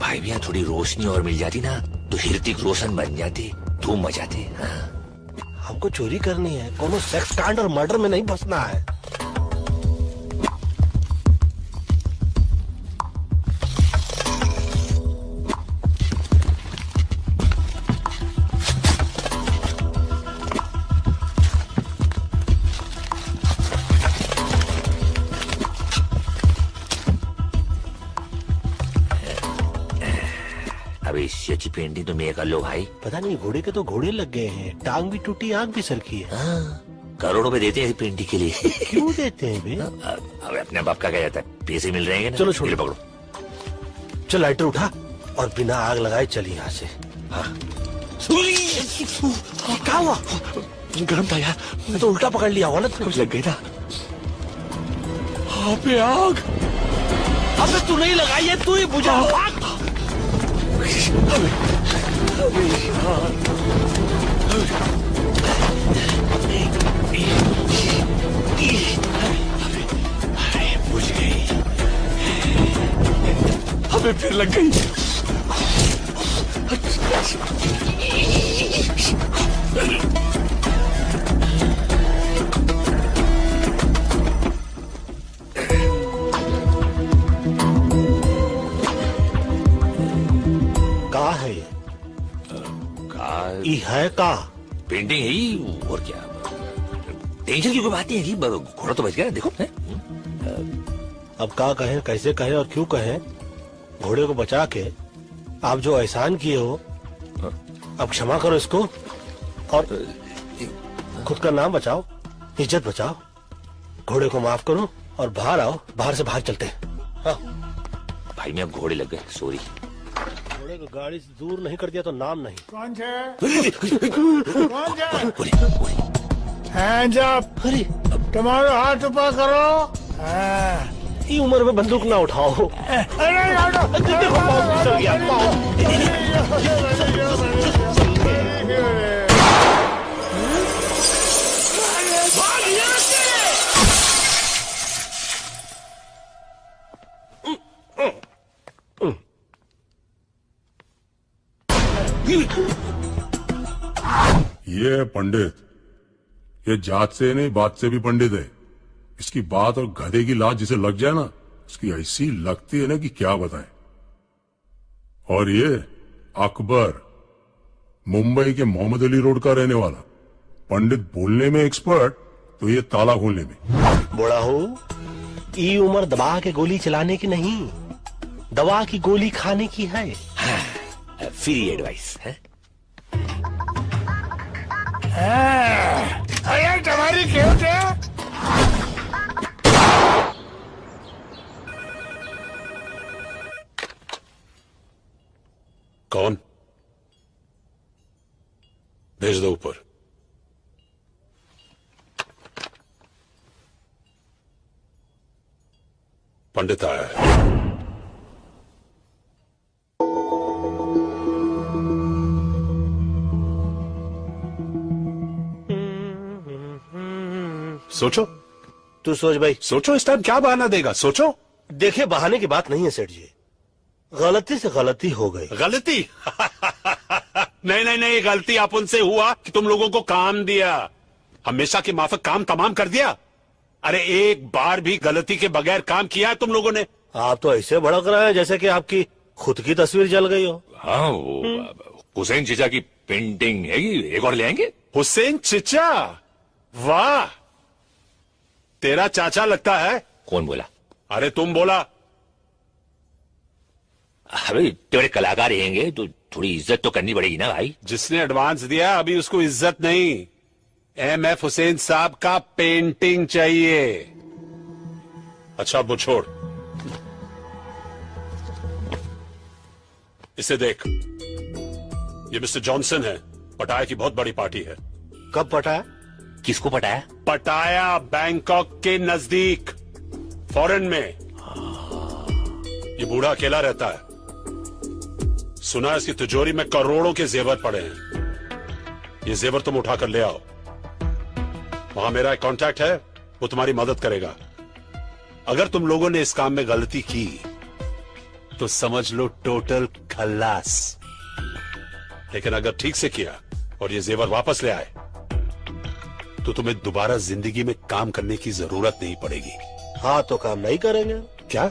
भाई भैया थोड़ी रोशनी और मिल जाती ना तो ऋतिक रोशन बन जाते, धूम मचाते। हमको चोरी करनी है, कोनो सेक्स कांड और मर्डर में नहीं फंसना है। अच्छी पेंटिंग तो मैं कर लो भाई। पता नहीं घोड़े के तो घोड़े लग गए हैं, टांग भी टूटी, आंख भी सरकी है। करोड़ों रुपए देते हैं पेंटिंग के लिए। क्यों देते हैं बे? अब अपने बाप का क्या जाता है, पैसे मिल रहे हैं ना। चलो छोड़, पकड़ो। चल लाइटर उठा और बिना आग लगाए चल यहाँ से। हाँ। क्या हुआ? गर्म था यार, मैं तो उल्टा पकड़ लिया हुआ ना, कुछ लग गई था। हाँ पे आग। अबे तू नहीं लगाई है, तू ही बुझा। बुझ गई, हमें फिर लग गई। कहाँ है ये? है का पेंटिंग है ही, और क्या। टेंशन की कोई बात नहीं है, घोड़ा तो बच गया देखो है? अब का कहें, कैसे कहें और क्यों कहें? घोड़े को बचा के आप जो एहसान किए हो, अब क्षमा करो इसको और खुद का नाम बचाओ, इज्जत बचाओ। घोड़े को माफ करो और बाहर आओ, बाहर से बाहर चलते हैं। हाँ। भाई मैं अब घोड़े लग गए, सॉरी। घोड़े को गाड़ी से दूर नहीं कर दिया तो नाम नहीं। कौन है? अरे तुम्हारे हाथ ऊपर करो। ये उम्र में बंदूक ना उठाओ। देखो पाँव फिसल गया, ये पंडित, ये जात से नहीं बात से भी पंडित है। इसकी बात और गधे की लात जिसे लग जाए ना, उसकी ऐसी लगती है ना कि क्या बताएं। और ये अकबर, मुंबई के मोहम्मद अली रोड का रहने वाला, पंडित बोलने में एक्सपर्ट तो ये ताला खोलने में। बड़ा हो, ये उम्र दबा के गोली चलाने की नहीं, दवा की गोली खाने की है। फ्री एडवाइस है। अरे तुम्हारी क्यों थे? कौन? भेज दो ऊपर। पंडित आया है। सोचो, तू सोच भाई। सोचो इस टाइम क्या बहाना देगा, सोचो। देखिए बहाने की बात नहीं है सेठ जी, गलती से गलती हो गई। गलती? नहीं नहीं नहीं, गलती अपन से हुआ कि तुम लोगों को काम दिया, हमेशा के माफक काम तमाम कर दिया। अरे एक बार भी गलती के बगैर काम किया है तुम लोगों ने? आप तो ऐसे भड़क रहे हैं जैसे कि आपकी खुद की तस्वीर जल गई हो। हाँ, वो हुसैन चीचा की पेंटिंग है, एक और ले आएंगे। हुसैन चीचा? वाह, तेरा चाचा लगता है। कौन बोला? अरे तुम बोला। अरे तेरे कलाकार रहेंगे तो थोड़ी इज्जत तो करनी पड़ेगी ना भाई। जिसने एडवांस दिया अभी उसको इज्जत नहीं, एमएफ हुसैन साहब का पेंटिंग चाहिए। अच्छा वो छोड़, इसे देख, ये मिस्टर जॉनसन है, पटाया की बहुत बड़ी पार्टी है। कब पटाया? किसको पटाया? पटाया बैंकॉक के नजदीक, फॉरेन में। ये बूढ़ा अकेला रहता है, सुना इसकी तिजोरी में करोड़ों के जेवर पड़े हैं। ये जेवर तुम उठाकर ले आओ। वहां मेरा एक कांटेक्ट है, वो तुम्हारी मदद करेगा। अगर तुम लोगों ने इस काम में गलती की तो समझ लो टोटल खल्लास। लेकिन अगर ठीक से किया और ये जेवर वापस ले आए तो तुम्हें दोबारा जिंदगी में काम करने की जरूरत नहीं पड़ेगी। हाँ तो काम नहीं करेंगे। क्या?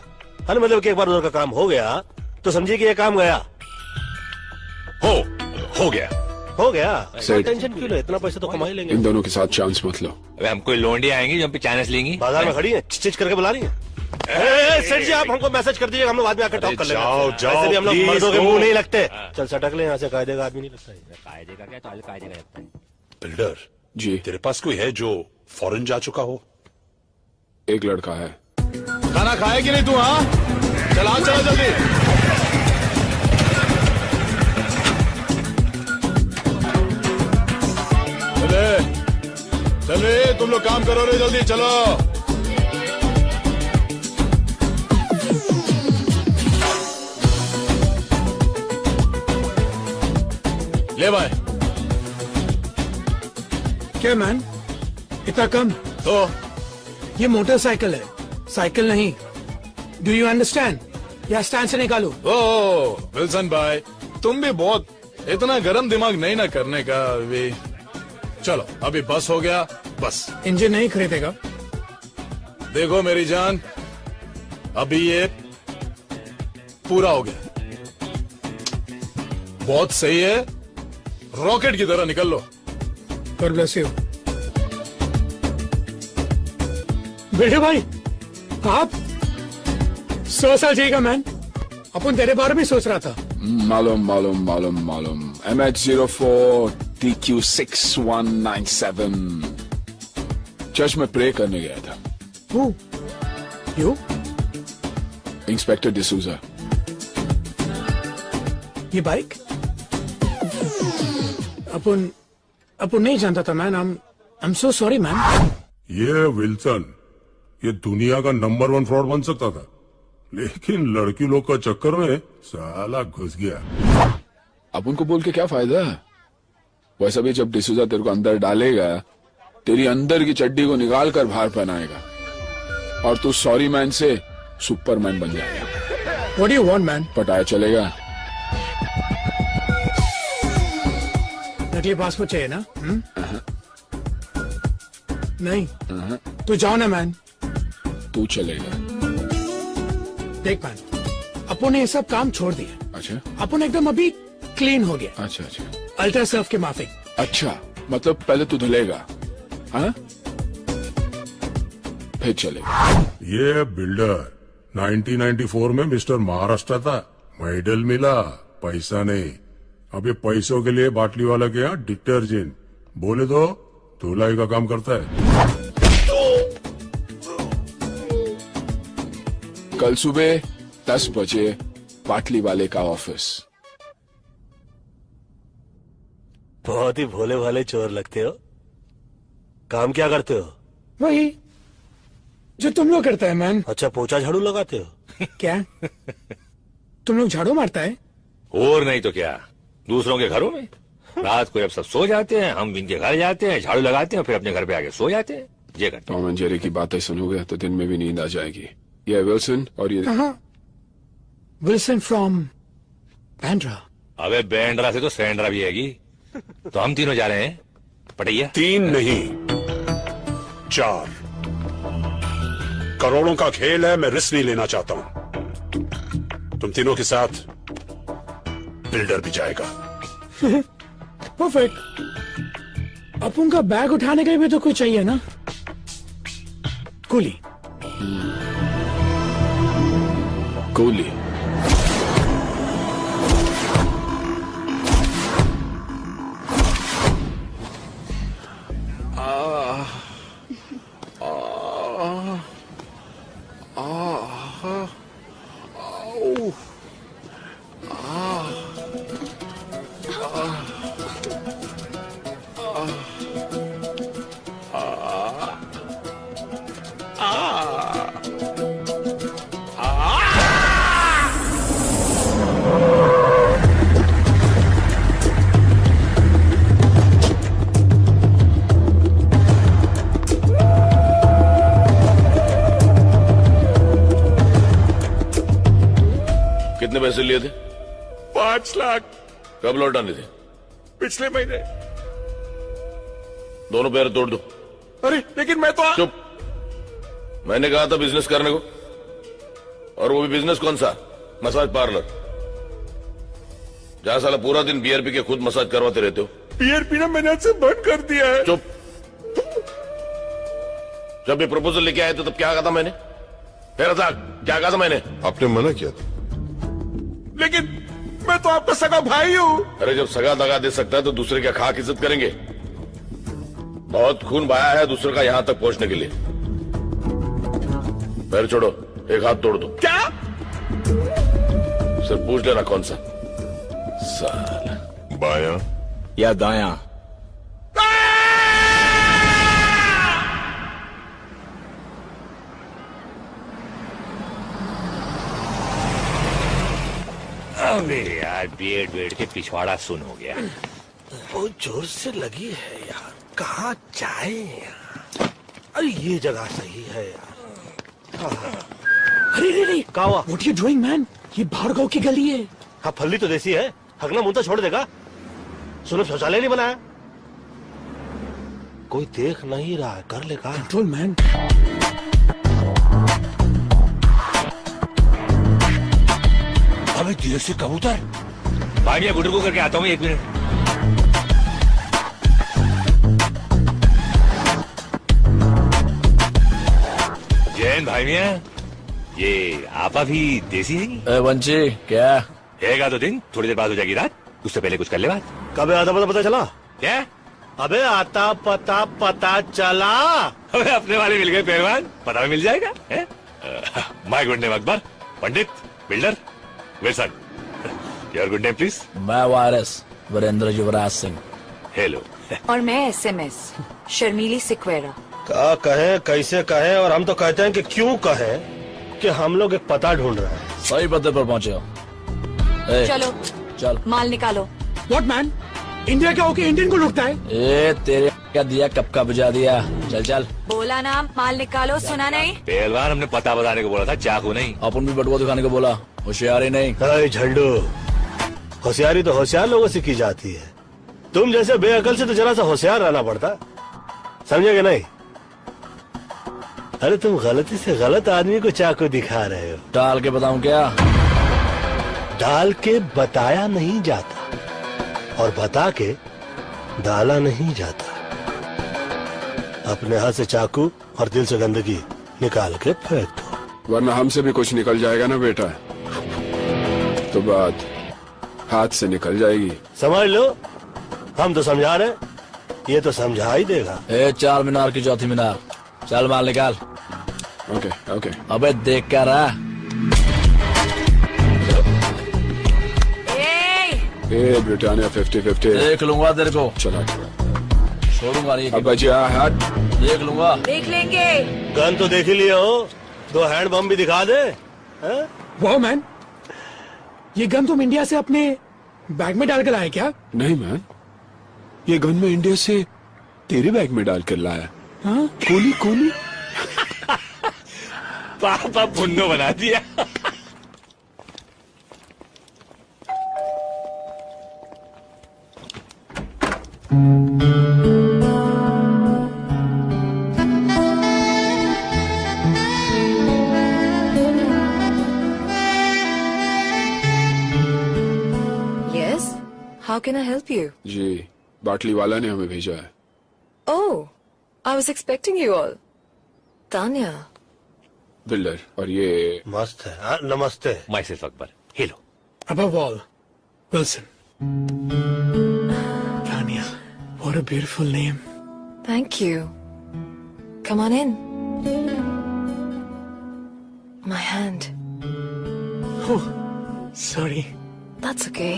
अरे मतलब कि एक बार उधर का काम हो गया तो समझिए कि ये काम गया। हो गया। हो गया। सही। टेंशन क्यों ले, इतना पैसा तो कमा ही लेंगे। इन दोनों के साथ चांस मत लो। अबे हम कोई लोंडी आएंगी जो हम पे चांस लेंगी। बाजार में खड़ी है, चिच करके बुला रही है। सेठ जी आप हमको मैसेज कर दीजिए, हम लोग बाद में आकर टॉक कर लेंगे। जाओ, वैसे भी हम लोग please, मर्दों के go। मुंह नहीं लगते। चल सटक ले यहाँ से, कायदे का आदमी नहीं लगता है। कायदे का क्या, तो कायदे का लगता है। बिल्डर जी, तेरे पास कोई है जो फॉरेन जा चुका हो? एक लड़का है। खाना खाए कि नहीं तू? हाँ चला चलो जल्दी। चले तुम लोग काम करो रे, जल्दी चलो। ले भाई। क्या मैन, इतना कम? तो ये मोटरसाइकिल है, साइकिल नहीं। Do you understand? या स्टैंड से निकालो। ओ विल्सन भाई, तुम भी बहुत इतना गरम दिमाग नहीं ना करने का अभी। चलो अभी बस हो गया, बस। इंजन नहीं खरीदेगा? देखो मेरी जान, अभी ये पूरा हो गया, बहुत सही है, रॉकेट की तरह निकल लो। God bless you। बेटे भाई, आप 100 साल जिएगा मैन। अपन तेरे बारे में सोच रहा था। मालूम। MH04 TQ6197 चर्च में प्रे करने गया था। Who? You? इंस्पेक्टर डिसूजा। ये बाइक? अपन नहीं जानता था man. I'm so sorry man. ये विल्सन, ये दुनिया का नंबर 1 फ्रॉड बन सकता था, लेकिन लड़की लोग का चक्कर में साला घुस गया। अब उनको बोल के क्या फायदा? वैसा भी जब डिसूजा तेरे को अंदर डालेगा, तेरी अंदर की चड्डी को निकाल कर बाहर पहनाएगा और तू सॉरी मैन से सुपरमैन बन जाएगा। What do you want man? पटाया चलेगा? नकली पासपोर्ट चाहिए ना? नहीं तो जाओ ना मैन। तू चलेगा। देख मैन, अपन ने ये सब काम छोड़ दिया। अच्छा अपन एकदम अभी क्लीन हो गया, अच्छा अच्छा अल्ट्रा सर्फ के माफिक। अच्छा, मतलब पहले तू धुलेगा, हाँ? फिर चलेगा। ये बिल्डर 1994 में मिस्टर महाराष्ट्र था, मेडल मिला, पैसा नहीं। अब ये पैसों के लिए बाटली वाला के यहाँ डिटर्जेंट बोले तो धुलाई का काम करता है। कल सुबह 10 बजे बाटली वाले का ऑफिस। बहुत ही भोले भाले चोर लगते हो। काम क्या करते हो? वही जो तुम लोग करता है मैन। अच्छा, पोछा झाड़ू लगाते हो? क्या तुम लोग झाड़ू मारता है? और नहीं तो क्या, दूसरों के घरों में रात को जब सब सो जाते हैं, हम इनके घर जाते हैं, झाड़ू लगाते हैं, फिर अपने घर पे आके सो जाते हैं। ये करते टॉम एंड जेरी की बातें सुनोगे तो दिन में भी नींद आ जाएगी। ये विल्सन और ये विल्सन फ्रॉम बैंड्रा। हैं। अबे बैंड्रा से तो सैंड्रा भी हैगी। तो हम तीनों जा रहे हैं पटैया। 3 नहीं 4 करोड़ों का खेल है, मैं रिस्क नहीं लेना चाहता हूं। तुम तीनों के साथ बिल्डर भी जाएगा। परफेक्ट। अपन का बैग उठाने के लिए भी तो कोई चाहिए ना, कूली। कूली। लिए थे? 5 लाख कब लौटाने थे? पिछले महीने। दोनों पैर तोड़ दो। अरे लेकिन मैं तो चुप। मैंने कहा था बिजनेस करने को, और वो भी बिजनेस कौन सा? मसाज पार्लर, जहां साला पूरा दिन बियर पी के खुद मसाज करवाते रहते हो। बियर पीना मैंने आज से बंद कर दिया है। चुप। जब ये प्रपोजल लेके आए थे तब क्या कहा था मैंने? फिर क्या कहा था मैंने? आपने मना किया था। लेकिन मैं तो आपका सगा भाई हूँ। अरे जब सगा दगा दे सकता है तो दूसरे का खाक इज्जत करेंगे? बहुत खून बहाया है दूसरे का यहां तक पहुंचने के लिए। पैर छोड़ो, एक हाथ तोड़ दो। क्या? सिर्फ पूछ लेना कौन सा। साला बायां या दायां? अबे यार बेड के पिछवाड़ा सुन हो गया। बहुत जोर से लगी है यार, कहाँ जाए यार? अरे ये जगह सही है यार। अरे रे क्या हुआ? What you doing man? ये भार्गव की गली है। हाँ फल्ली तो देसी है, हगना मुंह तो छोड़ देगा। सुनो शौचालय नहीं बनाया, कोई देख नहीं रहा है, कर ले का कंट्रोल मैन। अबे देसी कबूतर। भाई मैं गुटर को करके आता हूँ, 1 मिनट। जैन भाई मियाँ, ये आपा भी देसी है? वंशी क्या रहेगा तो दिन, थोड़ी देर बाद हो जाएगी रात, उससे पहले कुछ कर ले बात। कब आता पता चला? क्या? अबे आता पता चला। अबे अपने वाले मिल गए पहलवान, पता भी मिल जाएगा। My good name Akbar, Pandit, builder, Wilson. Your good name please? मैं वायरस वीरेंद्र युवराज सिंह। हेलो। और मैं SMS शर्मीली सिक्वेरा। क्या कहें, कैसे कहें, और हम तो कहते हैं कि क्यों कहें कि हम लोग एक पता ढूंढ रहे हैं। सही पते पर पहुंचे हो। चलो चल माल निकालो। What man? इंडिया क्या होके इंडियन को लुटता है? ए तेरे क्या दिया, कब का बुझा दिया। चल चल। बोला ना माल निकालो, सुना नहीं? पहलवान हमने पता बताने को बोला था, चाकू नहीं। अपन भी बटुआ दिखाने को बोला, होशियारी नहीं। अरे झंडू, होशियारी तो होशियार लोगों से की जाती है, तुम जैसे बेअकल से तो जरा सा होशियार रहना पड़ता, समझे कि नहीं? अरे तुम गलती से गलत आदमी को चाकू दिखा रहे हो। डाल के बताऊं क्या? डाल के बताया नहीं जाता, और बता के डाला नहीं जाता। अपने हाथ से चाकू और दिल से गंदगी निकाल के फेंक दो, वरना हमसे भी कुछ निकल जाएगा ना बेटा, तो बात हाथ से निकल जाएगी। समझ लो, हम तो समझा रहे, ये तो समझा ही देगा। 4 मीनार की चौथी मीनार। चल माल निकाल। Okay okay. अबे देख क्या रहा? ए ब्रिटानिया 50-50। देख लूंगा तेरे को, चला छोड़ूंगा नहीं। अब बचा हाथ, देख लूंगा। देख लेंगे। गन तो देख ही लिए हो, 2 हैंड बम भी दिखा दे। वाह मैन, ये गन तुम इंडिया से अपने बैग में डाल कर लाए क्या? नहीं मैन, ये गन में इंडिया से तेरे बैग में डाल कर लाया। हाँ? कोली कोली। पापा पुन्नो बना दिया। Yes, how can I help you? जी, बाटली वाला ने हमें भेजा है। Oh, I was expecting you all. Tanya. Builder, और ये मस्त है। नमस्ते। My self Akbar. Hello. Above all, Wilson. Tanya, what a beautiful name. Thank you. Come on in. My hand. Oh, sorry. That's okay.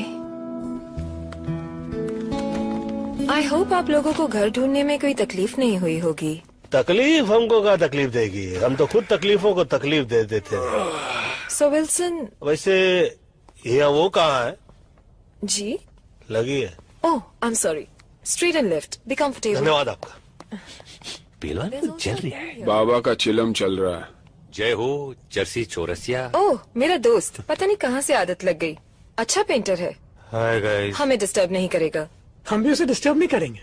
I hope आप लोगों को घर ढूंढने में कोई तकलीफ नहीं हुई होगी। तकलीफ हमको क्या तकलीफ देगी, हम तो खुद तकलीफों को तकलीफ दे देते हैं। So Wilson. वैसे ये वो कहाँ है? जी? लगी है। Oh, I'm sorry. Street and lift. Be comfortable. धन्यवाद आपका। पहलवान कुछ चल रहा है। बाबा का चिलम चल रहा है। जय हो जर्सी चौरसिया। ओह मेरा दोस्त, पता नहीं कहाँ से आदत लग गई। अच्छा पेंटर है। Hi guys. हमें डिस्टर्ब नहीं करेगा। हम भी उसे डिस्टर्ब नहीं करेंगे।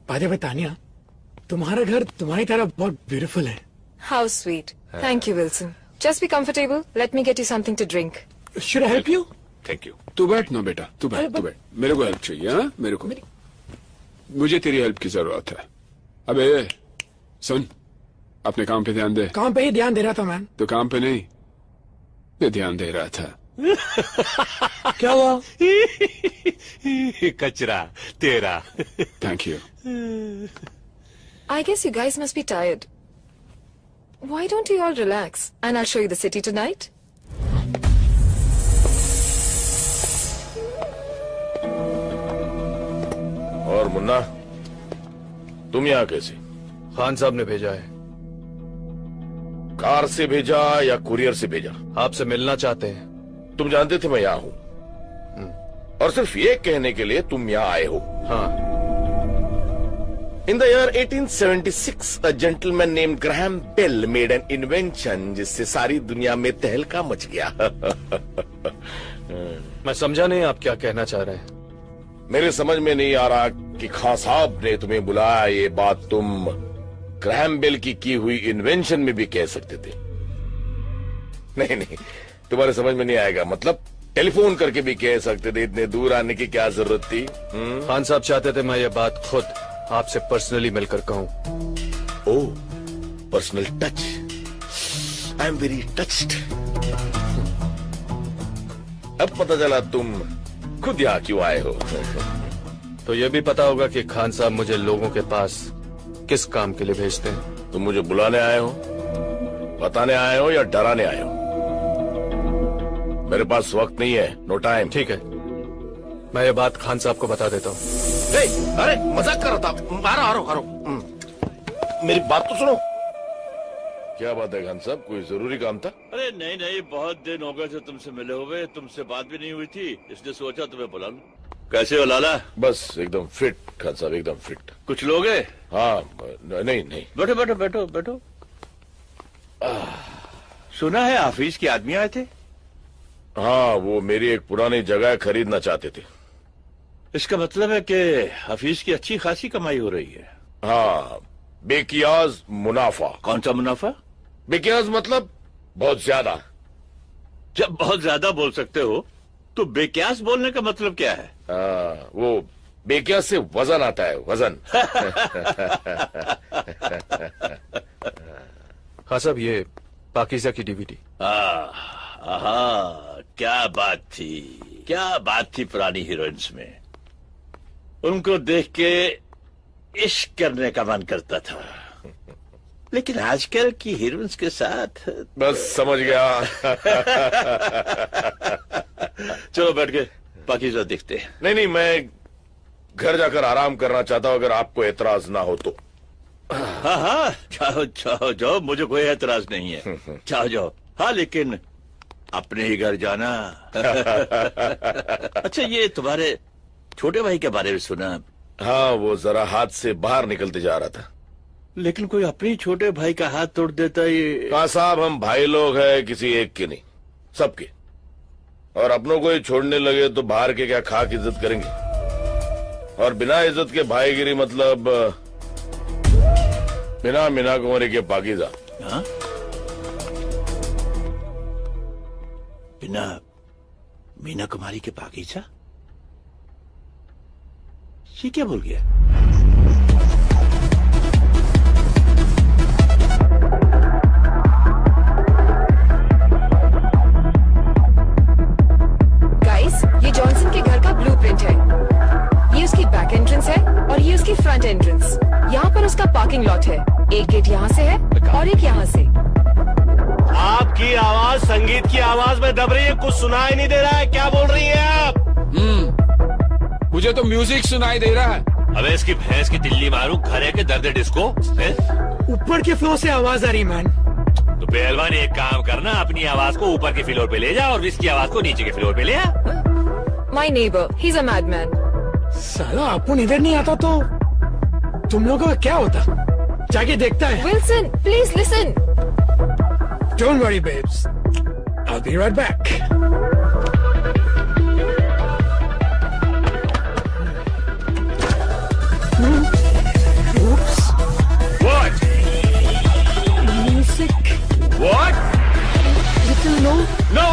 बाय द वे तानिया, तुम्हारा घर तुम्हारी तरह बहुत ब्यूटीफुल है। How sweet. Thank you Wilson. Just be comfortable. Let me get you something to drink. Should I help you? Thank you. तू बैठ ना बेटा, तू बैठ, तू बैठ। मेरे को हेल्प चाहिए। हाँ, मेरे को मुझे तेरी हेल्प की जरूरत है। अबे सुन, अपने काम पे ध्यान दे। काम पे ही ध्यान दे रहा था मैन। तो काम पे नहीं, ये ध्यान दे रहा था। क्या हुआ? कचरा तेरा। Thank you. I guess you guys must be tired. Why don't you all relax and I'll show you the city tonight? और मुन्ना, तुम यहाँ कैसे? खान साहब ने भेजा है। कार से भेजा या कुरियर से भेजा? आपसे मिलना चाहते हैं। तुम जानते थे मैं यहाँ हूँ, और सिर्फ ये कहने के लिए तुम यहाँ आए हो? हाँ। In the year 1876, a gentleman named Graham Bell made an invention जिससे सारी दुनिया में तहलका मच गया। मैं समझा नहीं आप क्या कहना चाह रहे हैं। मेरे समझ में नहीं आ रहा कि खान साहब ने तुम्हें बुलाया, ये बात तुम ग्रैहम बेल की हुई इन्वेंशन में भी कह सकते थे। नहीं नहीं, तुम्हारे समझ में नहीं आएगा। मतलब टेलीफोन करके भी कह सकते थे, इतने दूर आने की क्या जरूरत थी? खान साहब चाहते थे मैं ये बात खुद आपसे पर्सनली मिलकर कहूं। Oh, personal touch. I am very touched. अब पता चला तुम खुद यहाँ क्यों आए हो। तो ये भी पता होगा कि खान साहब मुझे लोगों के पास किस काम के लिए भेजते हैं। तुम मुझे बुलाने आए हो, बताने आए हो या डराने आए हो? मेरे पास वक्त नहीं है, नो टाइम। ठीक है, मैं ये बात खान साहब को बता देता हूँ। अरे मजाक कर रहा था। आ रहा हूँ। मेरी बात तो सुनो। क्या बात है खान साहब, कोई जरूरी काम था? अरे नहीं नहीं, बहुत दिन हो गए थे तुमसे मिले हुए, तुमसे बात भी नहीं हुई थी, इसलिए सोचा तुम्हें बुला लूं। कैसे हो लाला? बस एकदम फिट खान साहब, एकदम फिट। कुछ लोग हैं? हाँ, नहीं नहीं। बैठो बैठो बैठो बैठो। सुना है हाफिज के आदमी आए थे? हाँ, वो मेरी एक पुरानी जगह खरीदना चाहते थे। इसका मतलब है कि हाफिज की अच्छी खासी कमाई हो रही है। हाँ, बेकियाज मुनाफा। कौन सा मुनाफा? बेकियाज मतलब बहुत ज्यादा। जब बहुत ज्यादा बोल सकते हो तो बेकियास बोलने का मतलब क्या है? वो बेकियास से वजन आता है, वजन। हाँ साहब, ये पाकीज़ा की डीवीडी। क्या बात थी, क्या बात थी पुरानी हीरोइंस में। उनको देख के इश्क करने का मन करता था, लेकिन आजकल की हीरोइंस के साथ। बस समझ गया। चलो बैठ के पाकीज़ा देखते हैं। नहीं नहीं, मैं घर जाकर आराम करना चाहता हूँ, अगर आपको एतराज ना हो तो। हाँ हाँ, जाओ जाओ जाओ, मुझे कोई एतराज नहीं है। जाओ जाओ। हाँ, लेकिन अपने ही घर जाना। अच्छा, ये तुम्हारे छोटे भाई के बारे में सुना? हाँ, वो जरा हाथ से बाहर निकलते जा रहा था। लेकिन कोई अपने छोटे भाई का हाथ तोड़ देता ये। कहा साहब, हम भाई लोग हैं, किसी एक के नहीं, सबके। और अपनों को ही छोड़ने लगे तो बाहर के क्या खाक इज्जत करेंगे? और बिना इज्जत के भाईगिरी मतलब बिना मीना कुंवरी के पाकीज़ा। हाँ? बिना मीना कुमारी के पाकीज़ा? ये क्या बोल गया? गाइस, ये जॉनसन के घर का ब्लूप्रिंट है। ये उसकी बैक एंट्रेंस है और ये उसकी फ्रंट एंट्रेंस। यहाँ पर उसका पार्किंग लॉट है। एक गेट यहाँ से है और एक यहाँ से। आपकी आवाज संगीत की आवाज में दब रही है, कुछ सुनाई नहीं दे रहा है। क्या बोल रही हैं आप? मुझे तो म्यूजिक सुनाई दे रहा है। अबे इसकी भैंस की तिल्ली मारूं, घर है के दर्द डिस्को है? ऊपर के फ्लोर से आवाज आ रही मैन। तो पहलवान एक काम करना, अपनी आवाज को ऊपर के फ्लोर पे ले जा और इसकी आवाज को नीचे के फ्लोर पे ले आ। My neighbor, he's a madman. साला अपन इधर नहीं आता तो तुम लोगों का क्या होता? जाके देखता है। Wilson, please listen. Don't worry, babes. I'll be right back. Oops. What? Music. What? Little low. No!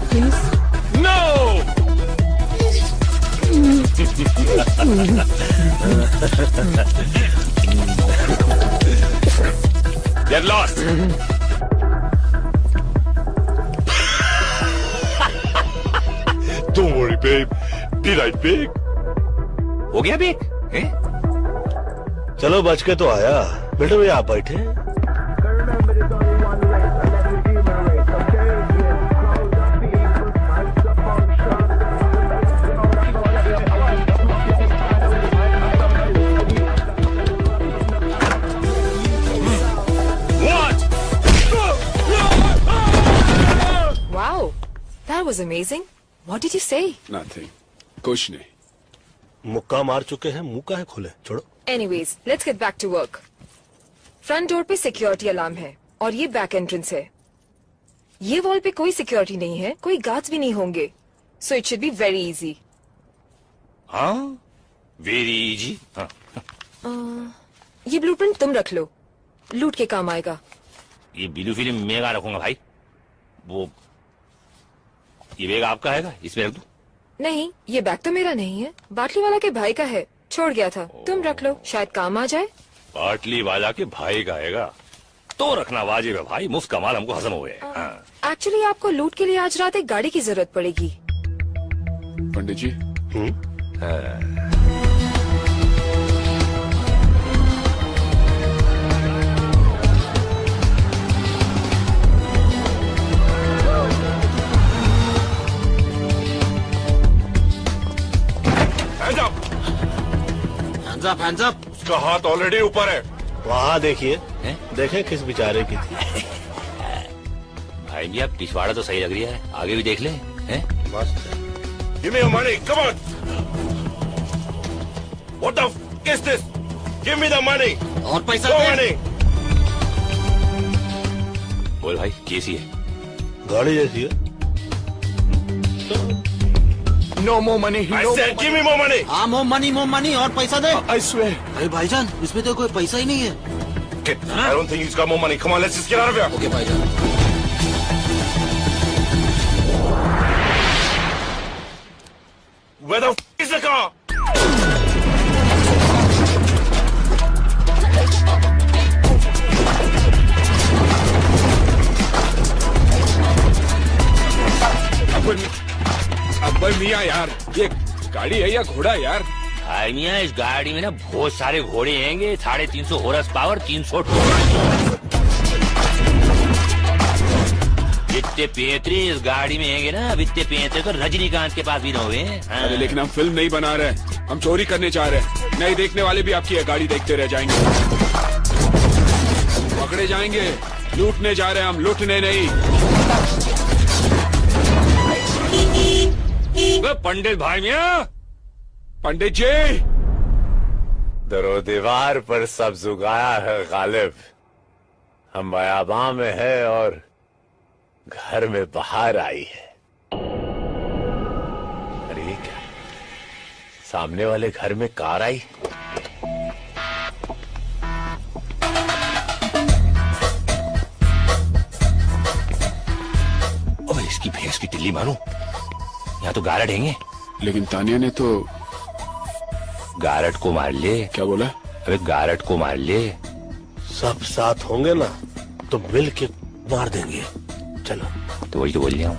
Please. No! Get lost! Don't worry, babe. Be right back. हो गया बेक? हैं? चलो बच के तो आया। बेटे भैया आप बैठे। Wow, that was amazing. What did you say? Nothing. कुछ नहीं. मुक्का मार चुके हैं, मुंह काहे खोले? छोड़ो. Anyways, let's get back to work. Front door पे सिक्योरिटी अलार्म है और ये बैक एंट्रेंस है. ये वॉल पे कोई सिक्योरिटी नहीं है, कोई गार्ड्स भी नहीं होंगे. So it should be very easy. हाँ, वेरी इजी. हाँ. ये ब्लूप्रिंट तुम रख लो, लूट के काम आएगा. ये ब्लू फिल्म मैं कहाँ रखूंगा भाई? वो ये बैग आपका है, इसमें रख दूं? नहीं, ये बैग तो मेरा नहीं है, बाटली वाला के भाई का है, छोड़ गया था. तुम रख लो, शायद काम आ जाए. बाटली वाला के भाई का है तो रखना वाजिब है भाई, मुफ्त का माल हमको हजम हो गया. एक्चुअली आपको लूट के लिए आज रात एक गाड़ी की जरूरत पड़ेगी. पंडित जी. Hands up. उसका हाथ ऑलरेडी ऊपर है. वहाँ देखिए, देखें किस बेचारे की थी. भाई जी आप पिछवाड़ा तो सही लग रही है, आगे भी देख ले. मस्त है. Give me your money. Come on. What the f is this? Give me the money. और पैसा Go दे. money. बोल भाई कैसी है? गाड़ी जैसी है. No more money. I said give me more money. हाँ more money और पैसा दे. I swear. अरे भाईजान इसमें तो कोई पैसा ही नहीं है. Okay. I don't think he's got more money. Come on, let's just get out of here. Okay भाईजान. Where the f is the car? Akbar मियाँ यार, ये गाड़ी है या घोड़ा यार? भाई मियाँ इस गाड़ी में ना बहुत सारे घोड़े हैंगे. 350 हॉर्स पावर, 300 जितने पेंतरे इस गाड़ी में हैंगे ना, इतने पेंतरे तो रजनीकांत के पास भी न हुए. अरे लेकिन हम फिल्म नहीं बना रहे, हम चोरी करने चाह रहे हैं. नहीं देखने वाले भी आपकी गाड़ी देखते रह जाएंगे. पकड़े जाएंगे. लूटने जा रहे हैं हम, लूटने नहीं. पंडित भाई मियाँ. पंडित जी. दरो दीवार पर सब जुगाया है गालिब. हम बयाबां में है और घर में बाहर आई है. अरे ये क्या, सामने वाले घर में कार आई. ओए इसकी भैंस की टिल्ली मारूं. यहाँ तो गारड हैंगे. लेकिन तानिया ने तो गारड को मार ले. क्या बोला? अबे गारड को मार ले. सब साथ होंगे ना तो मिल के मार देंगे. चलो. तो वही तो बोल रहा हूँ.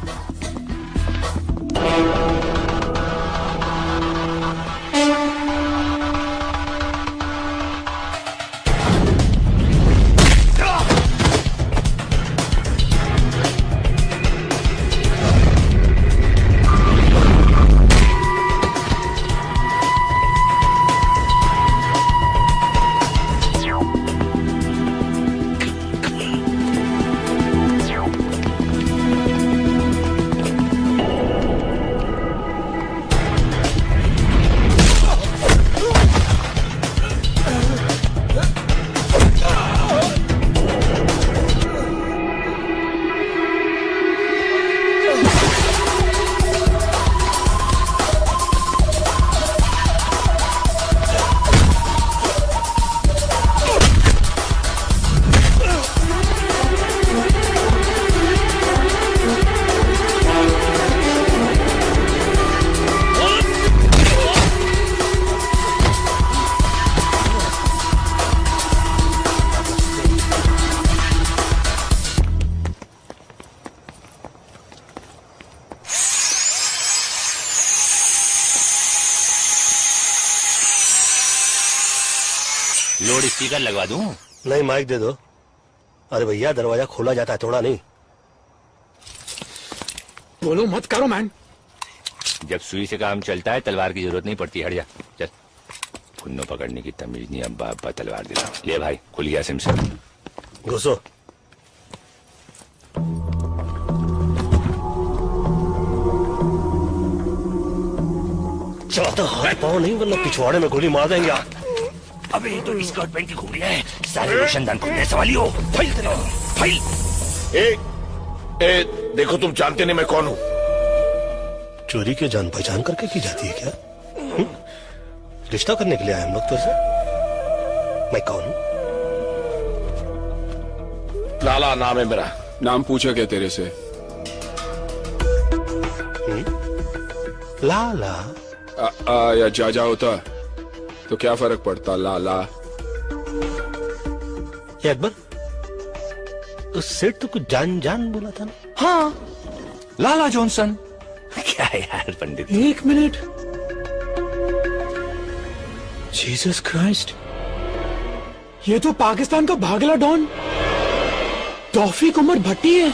लोड स्पीकर लगवा दूं? नहीं, माइक दे दो। अरे भैया, दरवाजा खोला जाता है, तोड़ा नहीं। बोलो मत करो मैन। जब सुई से काम चलता है तलवार की जरूरत नहीं पड़ती। हट जा, चल। पुन्नो पकड़ने की तमीज नहीं, अब्बा अब्बा तलवार दिला। ले भाई, खुल गया सिम से। घुसो। चाहता हाथ पाँव नहीं, वरना पिछवाड़े में गोली मार देंगे आप। अबे ये तो स्कर्ट पहन के घूम रही है, सारे रोशनदान खुलने सवाली हो। फाइल तेरा, फाइल। देखो, तुम जानते नहीं मैं कौन हूं। चोरी के जान पहचान करके की जाती है क्या? रिश्ता करने के लिए आए हम लोग तुझसे। मैं कौन हूं? लाला नाम है मेरा। नाम पूछा क्या तेरे से? लाला या जाजा होता तो क्या फर्क पड़ता? लाला ये अकबर, उस सेठ तो कुछ जान जान बोला था ना? हाँ, लाला जॉनसन। क्या यार पंडित। एक मिनट, जीसस क्राइस्ट, ये तो पाकिस्तान का भागला डॉन तौफीक उमर भट्टी है।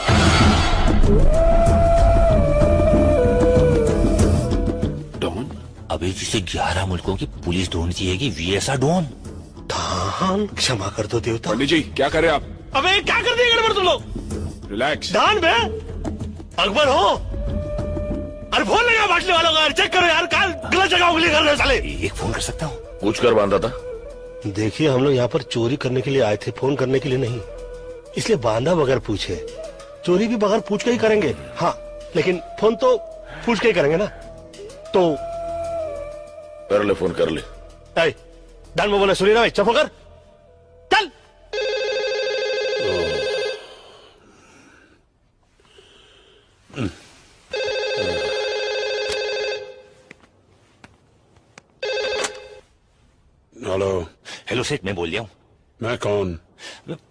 डॉन? अबे जिसे 11 मुल्कों की पुलिस ढूंढती है कि वीएसआ डॉन। दान, क्षमा कर दो देवता। पंडित जी क्या करे आप? अबे क्या कर दिए गड़बड़ तुम लोग? रिलैक्स। दान बे अकबर हो? अरे फोन लगा बाटली वालों का, चेक करो यार, काल गलत जगह उंगली कर रहे हो साले। एक फोन कर सकता हूँ? पूछ कर बांधा था। देखिए, हम लोग यहाँ पर चोरी करने के लिए आए थे, फोन करने के लिए नहीं। इसलिए बांधा बगैर पूछे। चोरी भी बगैर पूछ के ही करेंगे, हाँ, लेकिन फोन तो पूछ के ही करेंगे ना। तो कर ले, फोन कर ले। दान में बोला, सुनी ना भाई, चुप कर, चल। हेलो। हेलो सेठ, मैं बोल रहा हूँ। मैं कौन?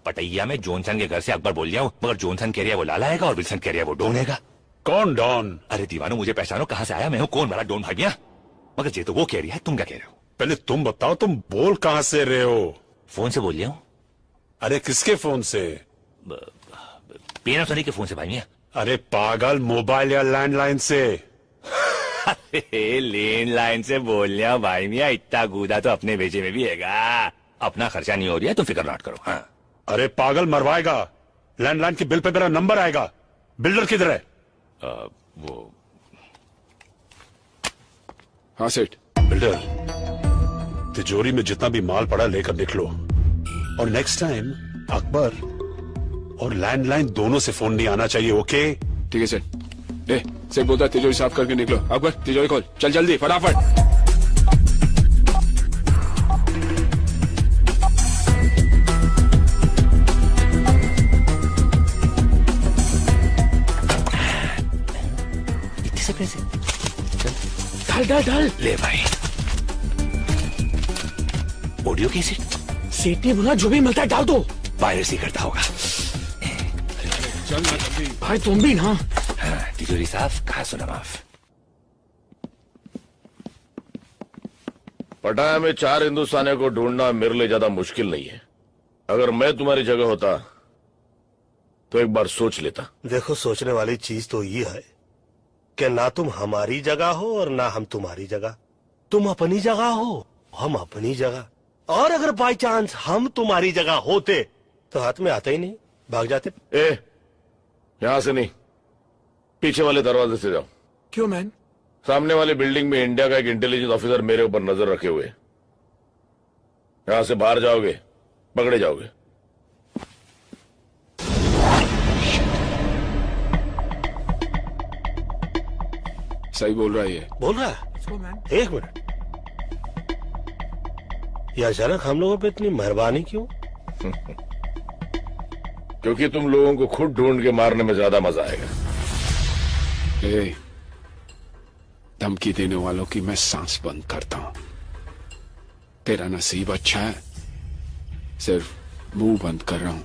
पटैया में जॉनसन के घर से अकबर बोल रहा हूँ, मगर जॉनसन कह रहा है वो लाला है और विल्सन कह रहा है वो डॉन है। कौन डॉन? अरे दीवानो, मुझे पहचानो, कहाँ से आया मैं हूँ, कौन वाला डॉन भागिया? मगर ये तो वो कह रही है, तुम क्या कह रहे हो? पहले तुम बताओ, तुम बोल कहाँ से रहे हो? फोन से बोल रहा हूँ। अरे किसके फोन से? पैनासोनिक के फोन से भाई। अरे पागल, मोबाइल या लैंडलाइन से? लैंडलाइन से बोल रहा हूँ भाई मियाँ, इतना गूदा तो अपने भेजे में भी हैगा। अपना खर्चा नहीं हो रहा है, तुम फिक्र ना करो। हाँ। अरे पागल, मरवाएगा। लैंडलाइन के बिल पे मेरा नंबर आएगा। बिल्डर किधर है? वो हाँ सेठ। बिल्डर, तिजोरी में जितना भी माल पड़ा लेकर निकलो, और नेक्स्ट टाइम अकबर और लैंडलाइन दोनों से फोन नहीं आना चाहिए, ओके? ठीक है सेठ। सेठ बोलता तिजोरी साफ करके निकलो। अकबर तिजोरी खोल, चल जल्दी फटाफट। इतने पैसे डाल डाल। ले भाई, ऑडियो कैसेट। सेठ ने बोला जो भी मिलता है डाल दो। पायरेसी करता होगा। चल ना जल्दी भाई, तुम भी ना। हाँ, तिजोरी साफ, कहा सुना माफ। पटाया में 4 हिंदुस्तानियों को ढूंढना मेरे लिए ज्यादा मुश्किल नहीं है। अगर मैं तुम्हारी जगह होता तो एक बार सोच लेता। देखो, सोचने वाली चीज तो ये है कि ना तुम हमारी जगह हो और ना हम तुम्हारी जगह। तुम अपनी जगह हो, हम अपनी जगह। और अगर बाई चांस हम तुम्हारी जगह होते तो हाथ में आते ही नहीं, भाग जाते। यहां से नहीं, पीछे वाले दरवाजे से जाओ। क्यों मैन? सामने वाली बिल्डिंग में इंडिया का एक इंटेलिजेंस ऑफिसर मेरे ऊपर नजर रखे हुए। यहां से बाहर जाओगे, पकड़े जाओगे। सही बोल रहा है ये। बोल रहा है? एक मिनट, ये अचानक हम लोगों पे इतनी मेहरबानी क्यों? क्योंकि तुम लोगों को खुद ढूंढ के मारने में ज्यादा मजा आएगा। धमकी देने वालों की मैं सांस बंद करता हूं। तेरा नसीब अच्छा है, सिर्फ मुंह बंद कर रहा हूं।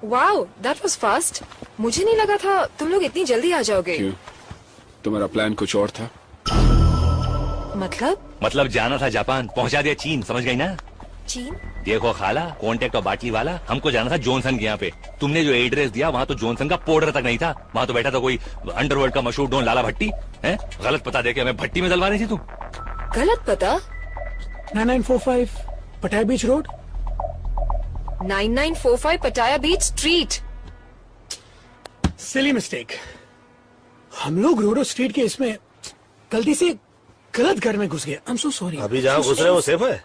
Wow, that was fast. मुझे नहीं लगा था तुम लोग इतनी जल्दी आ जाओगे। क्यों? तुम्हारा प्लान कुछ और था? मतलब जाना था जापान, पहुंचा दिया चीन, समझ गई ना? चीन? देखो खाला, कॉन्टेक्ट और बाटली वाला, हमको जाना था जॉनसन के यहाँ पे। तुमने जो एड्रेस दिया वहाँ तो जॉनसन का पाउडर तक नहीं था, वहाँ तो बैठा था कोई अंडरवर्ल्ड का मशहूर डॉन लाला भट्टी। हैं? गलत पता देके हमें भट्टी में डलवा रही थी तुम। गलत पता? 9945 पटाया बीच रोड। 9945 पटाया बीच स्ट्रीट। Silly mistake. हम लोग रोडो स्ट्रीट के इसमें गलती से गलत घर में घुस गए। आई एम सो सॉरी। अभी जहाँ घुस रहे वो सेफ है?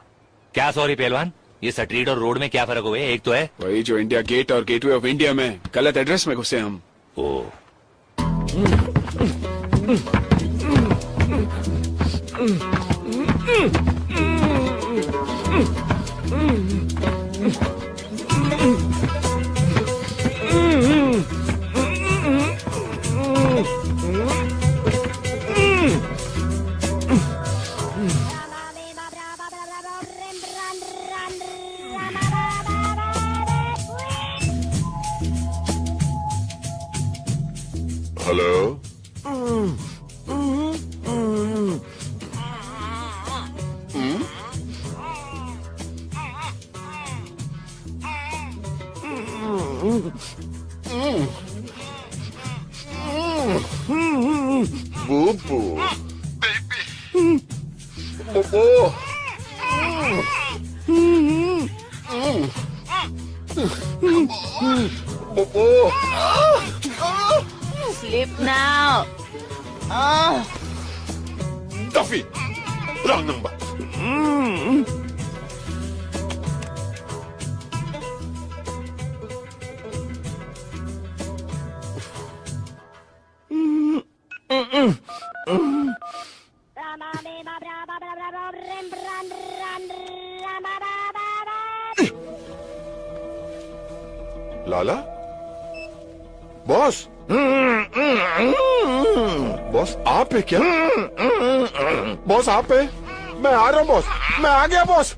क्या सॉरी पहलवान, ये स्ट्रीट और रोड में क्या फर्क हुआ है? एक तो है वही जो इंडिया गेट और गेटवे ऑफ इंडिया में गलत एड्रेस में घुसे हम। Oh hello. Boo-boo. Baby. Bobo. Bobo. Sleep now. Duffy. Wrong number. लाला? बॉस? बॉस आप है क्या? बॉस आप है? मैं आ रहा हूँ बॉस, मैं आ गया बॉस।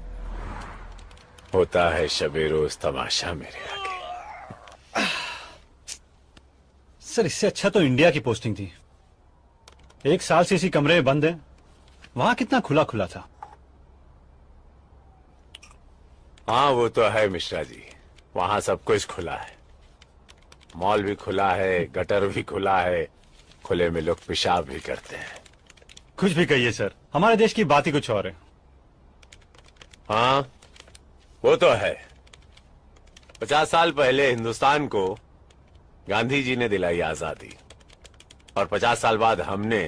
होता है शबे रोज तमाशा मेरे आगे। सर इससे अच्छा तो इंडिया की पोस्टिंग थी। 1 साल से इसी कमरे में बंद है, वहां कितना खुला खुला था। हाँ वो तो है मिश्रा जी, वहां सब कुछ खुला है। मॉल भी खुला है, गटर भी खुला है, खुले में लोग पेशाब भी करते हैं। कुछ भी कहिए सर, हमारे देश की बात ही कुछ और है। हाँ वो तो है। 50 साल पहले हिंदुस्तान को गांधी जी ने दिलाई आजादी, और 50 साल बाद हमने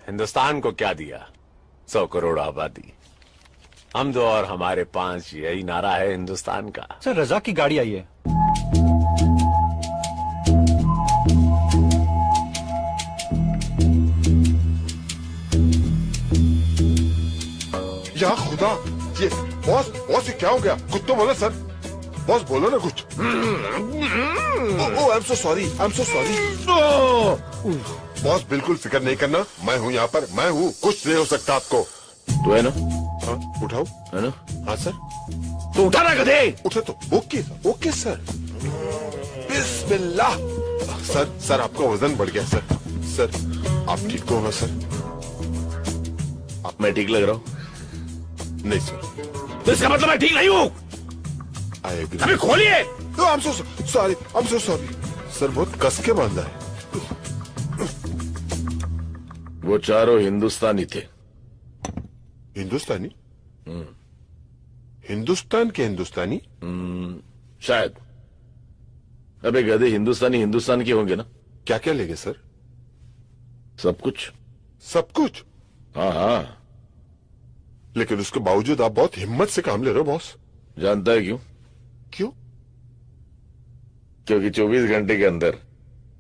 हिंदुस्तान को क्या दिया? 100 करोड़ आबादी। हम 2 और हमारे 5, यही नारा है हिंदुस्तान का। सर रजाक की गाड़ी आई है। या खुदा, ये बॉस बॉस ये क्या हो गया? कुछ तो बोलो सर। बॉस बोलो ना कुछ। आई am so sorry, I am so sorry. Boss बिल्कुल फिक्र नहीं करना, मैं हूँ यहाँ पर, मैं हूँ, कुछ नहीं हो सकता आपको। तू है ना? हाँ उठाओ। है ना? हाँ सर। तो उठा ना गधे। उठा तो ओके सर, ओके सर। बिस्मिल्लाह। सर आपका वजन बढ़ गया सर। सर आप ठीक हो ना सर? मैं ठीक लग रहा हूँ? नहीं सर। तो इसका मतलब मैं ठीक नहीं हूँ? I agree. अबे खोलिए। I am so sorry, I am so sorry. Sir बहुत कस के बांधा है। वो चारों हिंदुस्तानी थे। हिंदुस्तानी? हिंदुस्तान के हिंदुस्तानी? शायद। अबे गधे, हिंदुस्तानी हिंदुस्तान के होंगे ना? क्या क्या लेंगे सर? सब कुछ। सब कुछ? हाँ हाँ। लेकिन उसके बावजूद आप बहुत हिम्मत से काम ले रहे हो बॉस। जानता है क्यों? क्यों? क्योंकि 24 घंटे के अंदर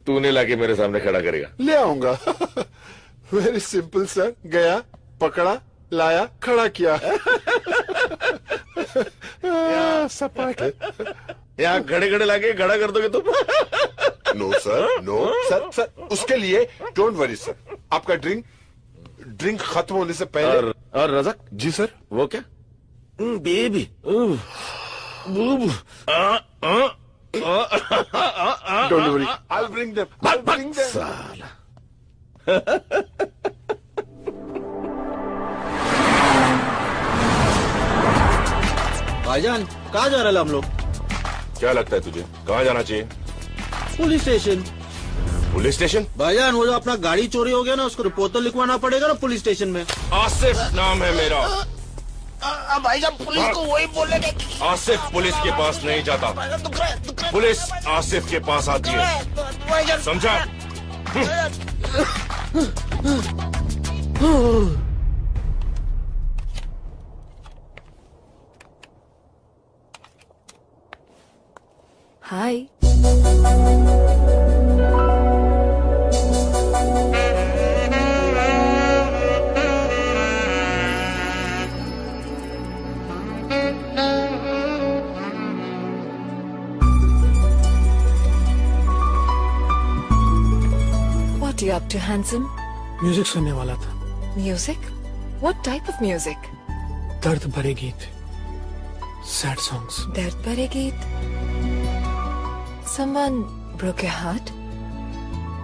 तूने लाके मेरे सामने खड़ा करेगा। ले आऊंगा। Very simple sir. गया, पकड़ा, लाया, खड़ा किया। सपाट। यहाँ खड़े खड़े लाके खड़ा कर दोगे तुम? No sir, no sir. Sir उसके लिए डोंट वरी सर। आपका ड्रिंक खत्म होने से पहले। और रज़ाक जी सर। वो क्या? Baby. Don't worry. I'll bring them. I'll bring them. साला। भाईजान कहाँ जा रहे हैं हम लोग? क्या लगता है तुझे कहाँ जाना चाहिए? Police station. Police station? भाईजान वो जो अपना गाड़ी चोरी हो गया ना, उसको रिपोर्ट तो लिखवाना पड़ेगा ना पुलिस स्टेशन में। आसिफ नाम है मेरा। भाईजान पुलिस को वही बोलेंगे। आसिफ पुलिस के पास नहीं जाता, पुलिस आसिफ के पास आती है, समझा? हाय। What are you up to, handsome? Music सुनने वाला था। Music? What type of music? दर्द भरे गीत, सैड सॉन्ग्स। दर्द भरे गीत। Someone broke your heart?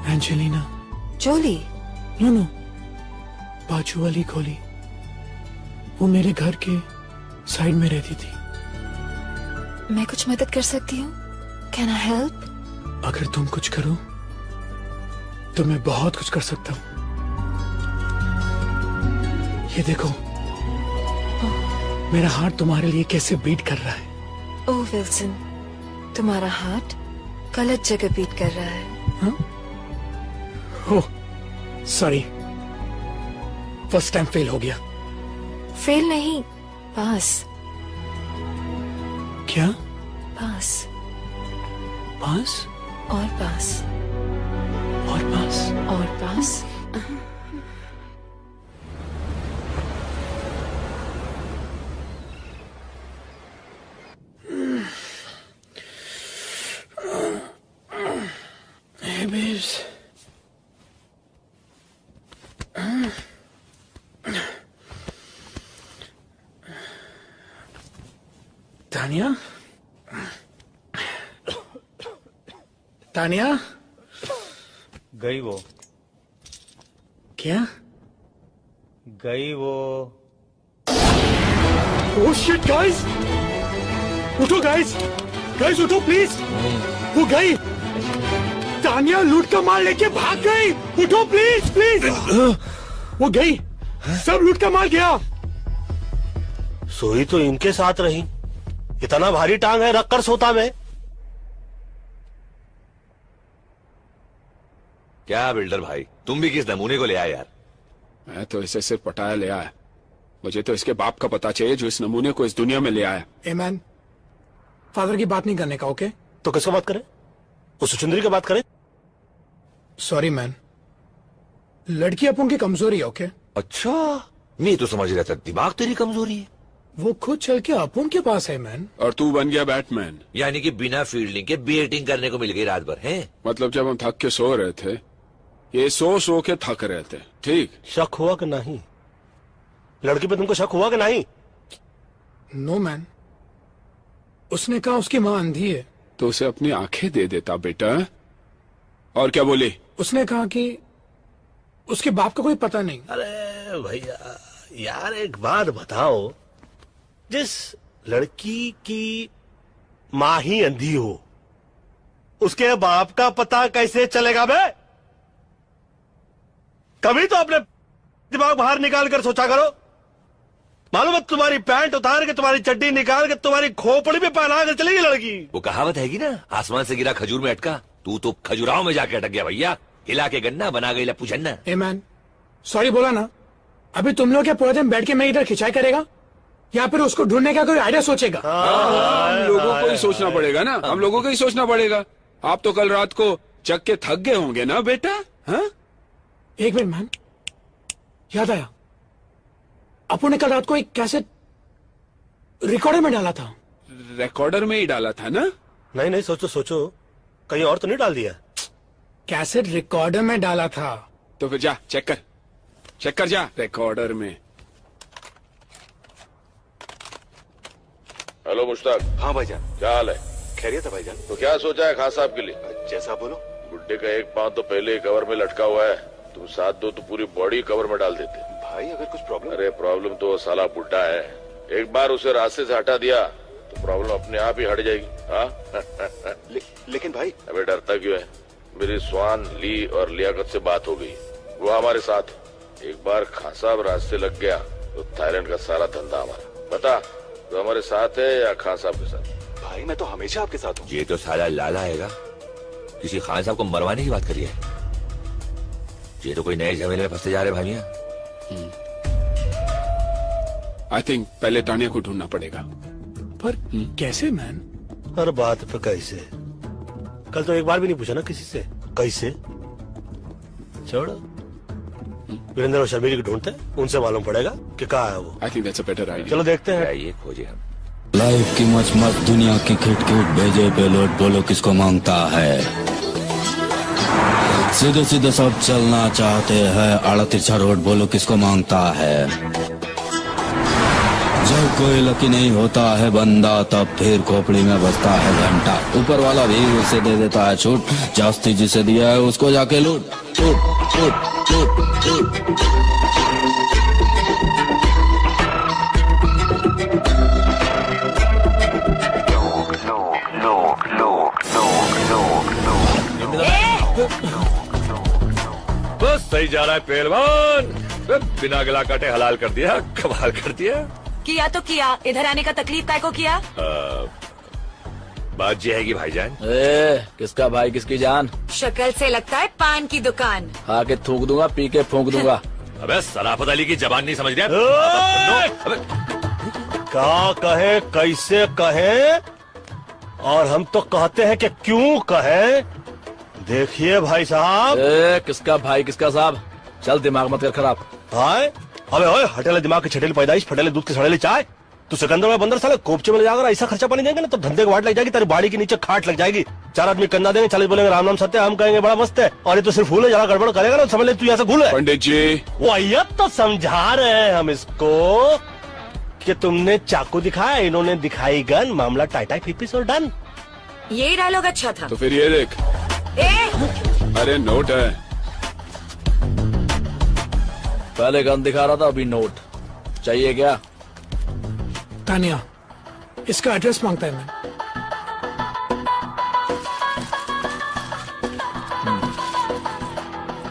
Angelina Jolie? No, बाजू वाली गोली। वो मेरे घर के साइड में रहती थी। मैं कुछ मदद कर सकती हूँ? Can I help? अगर तुम कुछ करो तो मैं बहुत कुछ कर सकता हूँ। ये देखो, मेरा हार्ट तुम्हारे लिए कैसे बीट कर रहा है। ओह विल्सन, तुम्हारा हार्ट गलत जगह बीट कर रहा है। Oh sorry, first time fail हो गया। फेल नहीं, पास। क्या? पास। पास और पास और पास और पास। Hey babes. तानिया? तानिया? गई वो। क्या? गई वो। Oh shit guys! उठो guys! Guys उठो please! वो गई! तानिया लूट का माल लेके भाग गई! उठो प्लीज प्लीज! वो गई! सब लूट का माल गया! सोई तो इनके साथ रही। इतना भारी टांग है, रखकर सोता मैं। क्या बिल्डर भाई, तुम भी किस नमूने को ले आए यार? मैं तो इसे सिर्फ पटाया ले आया। मुझे तो इसके बाप का पता चाहिए जो इस नमूने को इस दुनिया में ले आया। ए मैन, फादर की बात नहीं करने का, ओके? तो किसका बात करें? उस सुचुंदरी की बात करें? सॉरी मैन, लड़की अपन की कमजोरी है, ओके? अच्छा, मैं तो समझ रहा था दिमाग तेरी कमजोरी है। वो खुद चल के अपन के पास है मैन। और तू बन गया बैटमैन। यानी कि बिना फील्डिंग के बैटिंग करने को मिल गई रात भर, हैं? मतलब जब हम थक के सो रहे थे, ये सो के थक रहे थे, ठीक? शक हुआ कि नहीं? लड़की पे तुमको शक हुआ कि नहीं? नो मैन, उसने कहा उसकी माँ अंधी है। तो उसे अपनी आंखें दे देता बेटा। और क्या बोली? उसने कहा कि उसके बाप का कोई पता नहीं। अरे भैया यार, एक बात बताओ, जिस लड़की की माँ ही अंधी हो, उसके बाप का पता कैसे चलेगा बे? कभी तो अपने दिमाग बाहर निकाल कर सोचा करो। मालूम है, तुम्हारी पैंट उतार के, तुम्हारी चड्डी निकाल के, तुम्हारी खोपड़ी पे पहना कर चलेगी लड़की। वो कहावत हैगी ना, आसमान से गिरा खजूर में अटका। तू तो खजुराहो में जाके अटक गया भैया। हिला के गन्ना बना गई लप्पू छन्ना। ए मैन, सॉरी बोला ना। अभी तुम लोग क्या पूरे दिन बैठ के मैं इधर खिंचाई करेगा, या फिर उसको ढूंढने का कोई आइडिया सोचेगा? हम लोगों को ही सोचना पड़ेगा ना, हम लोगों को ही सोचना पड़ेगा। आप तो कल रात को चक के थक गए होंगे ना बेटा? हाँ? एक मिनट मैन, याद आया, अपू ने कल रात को एक कैसेट रिकॉर्डर में डाला था। रिकॉर्डर में ही डाला था ना? नहीं नहीं, सोचो सोचो, कहीं और तो नहीं डाल दिया? कैसेट रिकॉर्डर में डाला था। तो फिर जा चेक कर जा रिकॉर्डर में। हेलो मुश्ताक। हाँ भाईजान। क्या हाल है? खैरियत है भाईजान। तो क्या सोचा है खान साहब के लिए? जैसा बोलो। बुड्ढे का एक पांव तो पहले ही कवर में लटका हुआ है, तुम साथ दो तो पूरी बॉडी कवर में डाल देते। भाई अगर कुछ प्रॉब्लम? अरे प्रॉब्लम तो वो साला बुड्ढा है, एक बार उसे रास्ते से हटा दिया तो प्रॉब्लम अपने आप ही हट जाएगी। हाँ लेकिन भाई। अबे डरता क्यों है? मेरी स्वान, ली और लियाकत से बात हो गई, वो हमारे साथ है। एक बार खान साहब रास्ते लग गया तो थाईलैंड का सारा धंधा हमारा। बता तो हमारे साथ है या खान साहब के साथ? भाई मैं तो हमेशा आपके साथ हूँ। ये तो साला लाला आएगा, किसी खान साहब को मरवाने की बात करी है। ये तो कोई नए झमेले में फंसते जा रहे भाइया। आई थिंक पहले तानिया को ढूंढना पड़ेगा। पर कैसे मैन? हर बात पे कैसे? कल तो एक बार भी नहीं पूछा ना किसी से कैसे। छोड़ो, वीरेंद्र और शर्मिली को ढूंढते हैं, उनसे मालूम पड़ेगा कि कहाँ है वो। I think that's a better idea. चलो देखते हैं। ये खोजे हम। लाइफ की मच मच दुनिया की खिटखिट भेजे पेलोड बोलो किसको मांगता है। सीधे सीधे सब चलना चाहते हैं, आड़ा तिरछा रोड बोलो किसको मांगता है। जब कोई लकी नहीं होता है बंदा, तब फिर खोपड़ी में बजता है घंटा। ऊपर वाला भी उसे दे देता है छूट, जास्ती जिसे दिया है उसको जाके लूट। लूट लूट लूट लूट। बस सही जा रहा है पहलवान, बिना गला काटे हलाल कर दिया, कमाल कर दिया। किया तो किया, इधर आने का तकलीफ काय को किया? बात ये है कि भाईजान। किसका भाई किसकी जान? शक्ल से लगता है पान की दुकान। खा के थूक दूंगा, पी के फूंक दूंगा। अबे सराफत अली की जबान नहीं समझ रहा? क्या कहे, कैसे कहे, और हम तो कहते हैं कि क्यों कहे। देखिए भाई साहब। किसका भाई किसका साहब? चल दिमाग मत कर खराब। हाय अबे ओए, हटेले दिमाग की छटेली पैदाइश, फटेले दूध के सड़ेले चाय। तू सिकंदर में बंदर साले कोपचे में ले जाकर ऐसा खर्चा पानी देंगे ना तो धंधे की वाट लग जाएगी, तेरी बाड़ी के नीचे खाट लग जाएगी। 4 आदमी कंधा देंगे, 40 बोलेंगे राम नाम सत्य, हम कहेंगे बड़ा मस्त है, और ये तो सिर्फ फूल है, जरा गड़बड़ करेगा ना समझ ले तू यहाँ से भूल है। पंडित जी वही तो समझा रहे हैं हम इसको कि तुमने चाकू दिखाया, इन्होंने दिखाई गन, मामला टाइटाई फिपिस और डन। यही डायलॉग अच्छा था। तो फिर ये देख। अरे नोट है। पहले गन दिखा रहा था, अभी नोट चाहिए क्या? तानिया, इसका एड्रेस मांगता है मैं।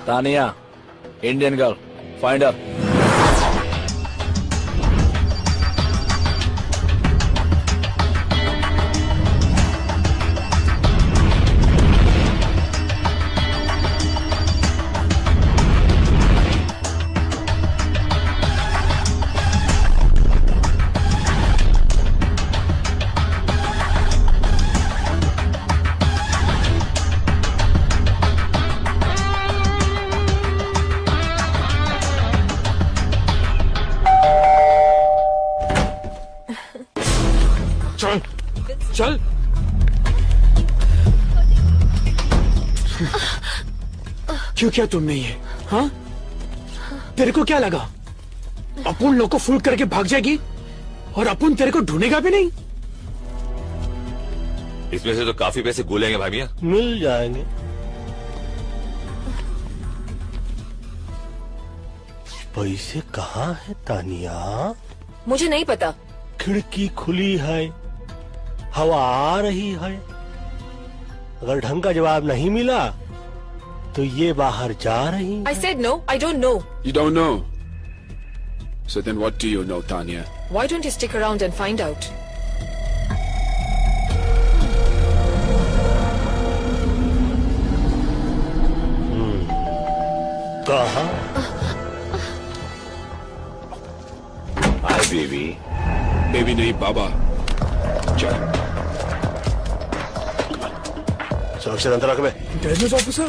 Tania, Indian girl, find her. चल चल। क्यों किया तुमने ये? हाँ, तेरे को क्या लगा अपन लोग को फुल करके भाग जाएगी और अपन तेरे को ढूंढेगा भी नहीं? इसमें से तो काफी पैसे गुलेंगे भाई मियां। मिल जाएंगे। पैसे कहाँ है तानिया? मुझे नहीं पता। खिड़की खुली है, हवा आ रही है, अगर ढंग का जवाब नहीं मिला तो ये बाहर जा रही। I said no, I don't know. You don't know. So then what do you know, Tanya? Why don't you stick around and find out? कहाँ? Hi baby. बेबी नहीं बाबा। चल। सुरक्षित अंतर रख बे। Intelligence officer.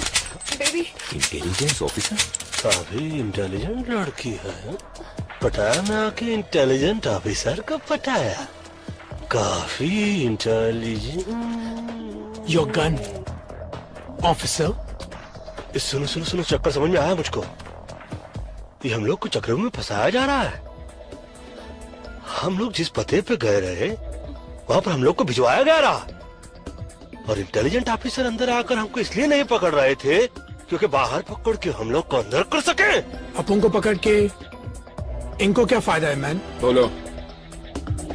Baby. Intelligence officer? काफी intelligent लड़की है। पटाया मैं आके इंटेलिजेंट ऑफिसर को पटाया। काफी इंटेलिजेंट। Your gun officer. सुनो सुनो सुनो, चक्कर समझ में आया मुझको। ये हम लोग को चक्कर में फंसाया जा रहा है। हम लोग जिस पते पे गए रहे वहां पर हम लोग को भिजवाया गया रहा, और इंटेलिजेंट ऑफिसर अंदर आकर हमको इसलिए नहीं पकड़ रहे थे क्योंकि बाहर पकड़ के हम लोग को अंदर कर सके। अपन को पकड़ के इनको क्या फायदा है मैन? बोलो।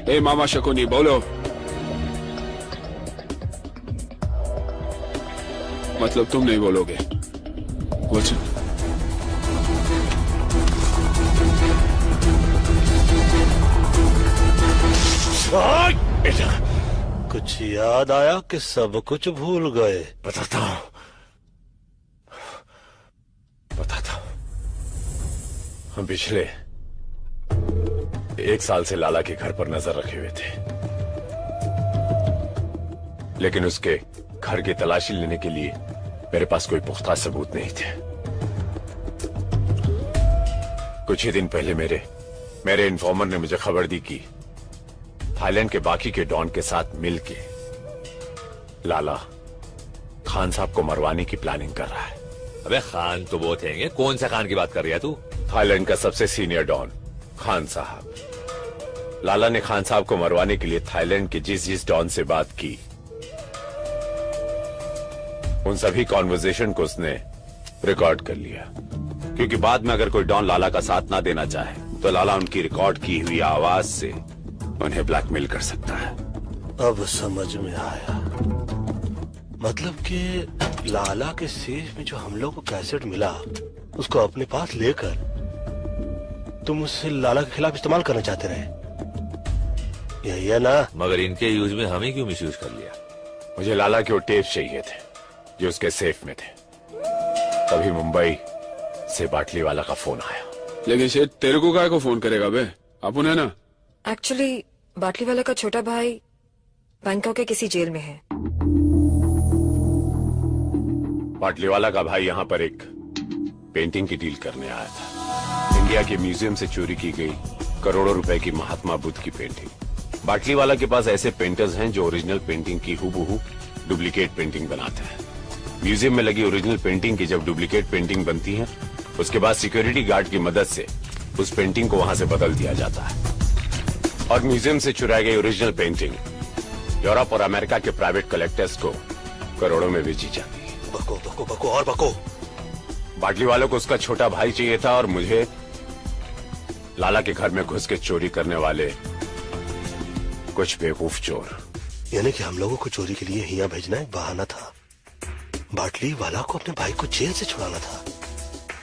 ए मामा शकुनी बोलो। मतलब तुम नहीं बोलोगे? कुछ बेटा, कुछ याद आया कि सब कुछ भूल गए? बताता हूं। हम पिछले 1 साल से लाला के घर पर नजर रखे हुए थे, लेकिन उसके घर की तलाशी लेने के लिए मेरे पास कोई पुख्ता सबूत नहीं थे। कुछ ही दिन पहले मेरे इन्फॉर्मर ने मुझे खबर दी कि थाईलैंड के बाकी के डॉन के साथ मिलके लाला खान साहब को मरवाने की प्लानिंग कर रहा है। अबे खान तो बहुत हैं, कौन सा खान की बात कर रही है तू? थाईलैंड का सबसे सीनियर डॉन खान साहब। लाला ने खान साहब को मरवाने के लिए थाईलैंड के जिस डॉन से बात की, उन सभी कॉन्वर्सेशन को उसने रिकॉर्ड कर लिया, क्योंकि बाद में अगर कोई डॉन लाला का साथ ना देना चाहे तो लाला उनकी रिकॉर्ड की हुई आवाज से उन्हें ब्लैकमेल कर सकता है। अब समझ में आया। मतलब कि लाला के सेफ में जो हम लोग को कैसेट मिला, उसको अपने पास लेकर तुम उससे लाला के खिलाफ इस्तेमाल करना चाहते रहे, यही है ना? मगर इनके यूज में हमें क्यों मिसयूज कर लिया? मुझे लाला के वो टेप चाहिए थे जो उसके सेफ में थे। तभी मुंबई से बाटली वाला का फोन आया। लेकिन शेठ तेरे को काय को फोन करेगा बे? अपन है ना। एक्चुअली बाटली वाला का छोटा भाई बैंकॉक के किसी जेल में है। बाटली वाला का भाई यहाँ पर एक पेंटिंग की डील करने आया था। इंडिया के म्यूजियम से चोरी की गई करोड़ों रुपए की महात्मा बुद्ध की पेंटिंग। बाटली वाला के पास ऐसे पेंटर्स हैं जो ओरिजिनल पेंटिंग की हूबहू डुप्लीकेट पेंटिंग बनाते हैं। म्यूजियम में लगी ओरिजिनल पेंटिंग की जब डुप्लीकेट पेंटिंग बनती है, उसके बाद सिक्योरिटी गार्ड की मदद से उस पेंटिंग को वहां से बदल दिया जाता है और म्यूजियम से चुराई गई ओरिजिनल पेंटिंग यूरोप और अमेरिका के प्राइवेट कलेक्टर्स को करोड़ों में बेची जाती है। बको बको बको और बको। बाटली वालों को उसका छोटा भाई चाहिए था और मुझे लाला के घर में घुस के चोरी करने वाले कुछ बेवकूफ चोर। यानी कि हम लोगों को चोरी के लिए यहाँ भेजना एक बहाना था। बाटली वाला को अपने भाई को जेल से छुड़ाना था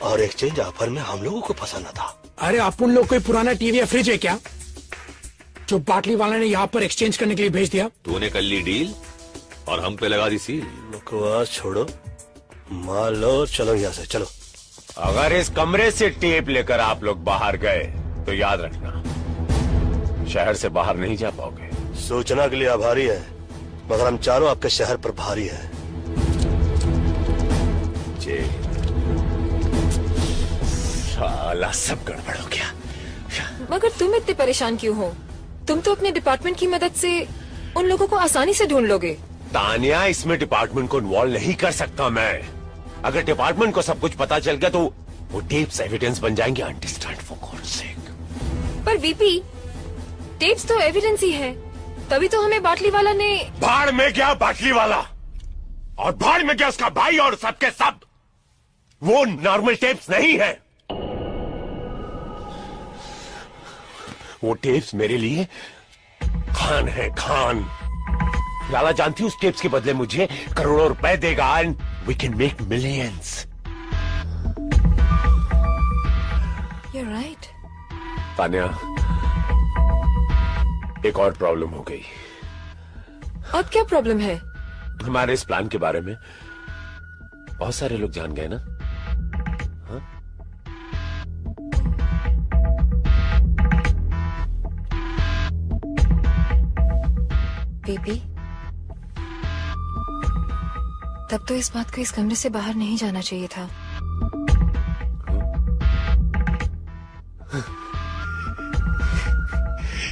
और एक्सचेंज ऑफर में हम लोगों को फंसाना था। अरे अपन लोग कोई पुराना टीवी या फ्रिज है क्या जो बाटली वाला ने यहाँ पर एक्सचेंज करने के लिए भेज दिया? तूने कर ली डील और हम पे लगा दी सील। बकवास छोड़ो, मान लो, चलो यहाँ से चलो। अगर इस कमरे से टेप लेकर आप लोग बाहर गए तो याद रखना शहर से बाहर नहीं जा पाओगे। सूचना के लिए आभारी है, मगर हम चारों आपके शहर पर भारी है। साला सब गड़बड़ हो गया। मगर तुम इतने परेशान क्यों हो? तुम तो अपने डिपार्टमेंट की मदद से उन लोगों को आसानी से ढूंढ लोगे। तानिया, इसमें डिपार्टमेंट को इन्वॉल्व नहीं कर सकता मैं। अगर डिपार्टमेंट को सब कुछ पता चल गया तो वो टेप्स एविडेंस बन जाएंगे। अंडरस्टैंड फॉर गॉड्स सेक। पर वीपी, टेप्स तो एविडेंस ही है, तभी तो हमें बाटली वाला ने। भाड़ में गया बाटली वाला और भाड़ में गया उसका भाई और सबके सब। वो नॉर्मल टेप्स नहीं है। वो टेप्स मेरे लिए खान है, खान। लाला जानती उस टेप्स के बदले मुझे करोड़ों रुपए देगा and we can make millions. You're right. Tania, एक और प्रॉब्लम हो गई। अब क्या प्रॉब्लम है? हमारे इस प्लान के बारे में बहुत सारे लोग जान गए ना। हाँ? बेबी, तब तो इस बात को इस कमरे से बाहर नहीं जाना चाहिए था।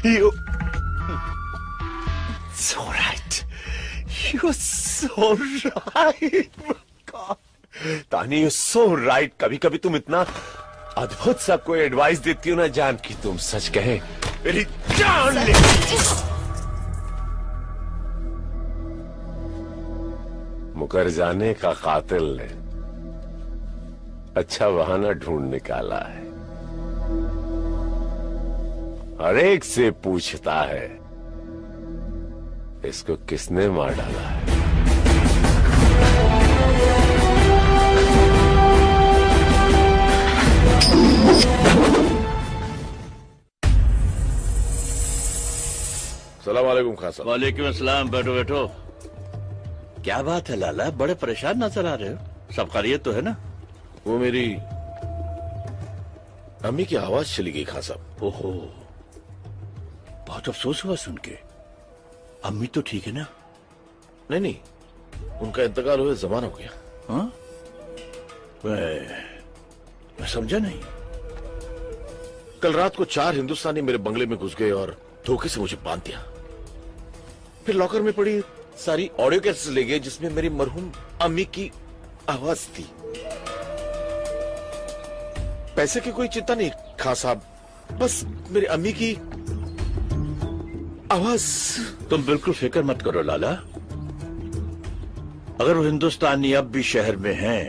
You're so right. You're so right. My God. तानी, you're so right. कभी कभी तुम इतना अद्भुत सा कोई एडवाइस देती हो ना जान, कि तुम सच कहे मेरी जान ले। मुकर जाने का कातिल ने अच्छा बहाना ढूंढ निकाला है। हर एक से पूछता है इसको किसने मार डाला है। सलाम वालेकुम खान साहब। वालेकुम अस्सलाम। बैठो बैठो। क्या बात है लाला, बड़े परेशान नजर आ रहे हो। सब खैरियत तो है ना? वो मेरी अम्मी की आवाज चली गई खान साहब। ओहो, बहुत अफसोस हुआ सुन के। अम्मी तो ठीक है ना? नहीं, उनका इंतकाल हुए जमाना हो गया। हाँ? मैं समझा नहीं। कल रात को 4 हिंदुस्तानी मेरे बंगले में घुस गए और धोखे से मुझे बांध दिया। फिर लॉकर में पड़ी सारी ऑडियो कैसेट्स ले गए जिसमें मेरी मरहूम अम्मी की आवाज थी। पैसे की कोई चिंता नहीं खान साहब, बस मेरी अम्मी की आवाज। तुम बिल्कुल फिक्र मत करो लाला। अगर वो हिंदुस्तानी अब भी शहर में हैं,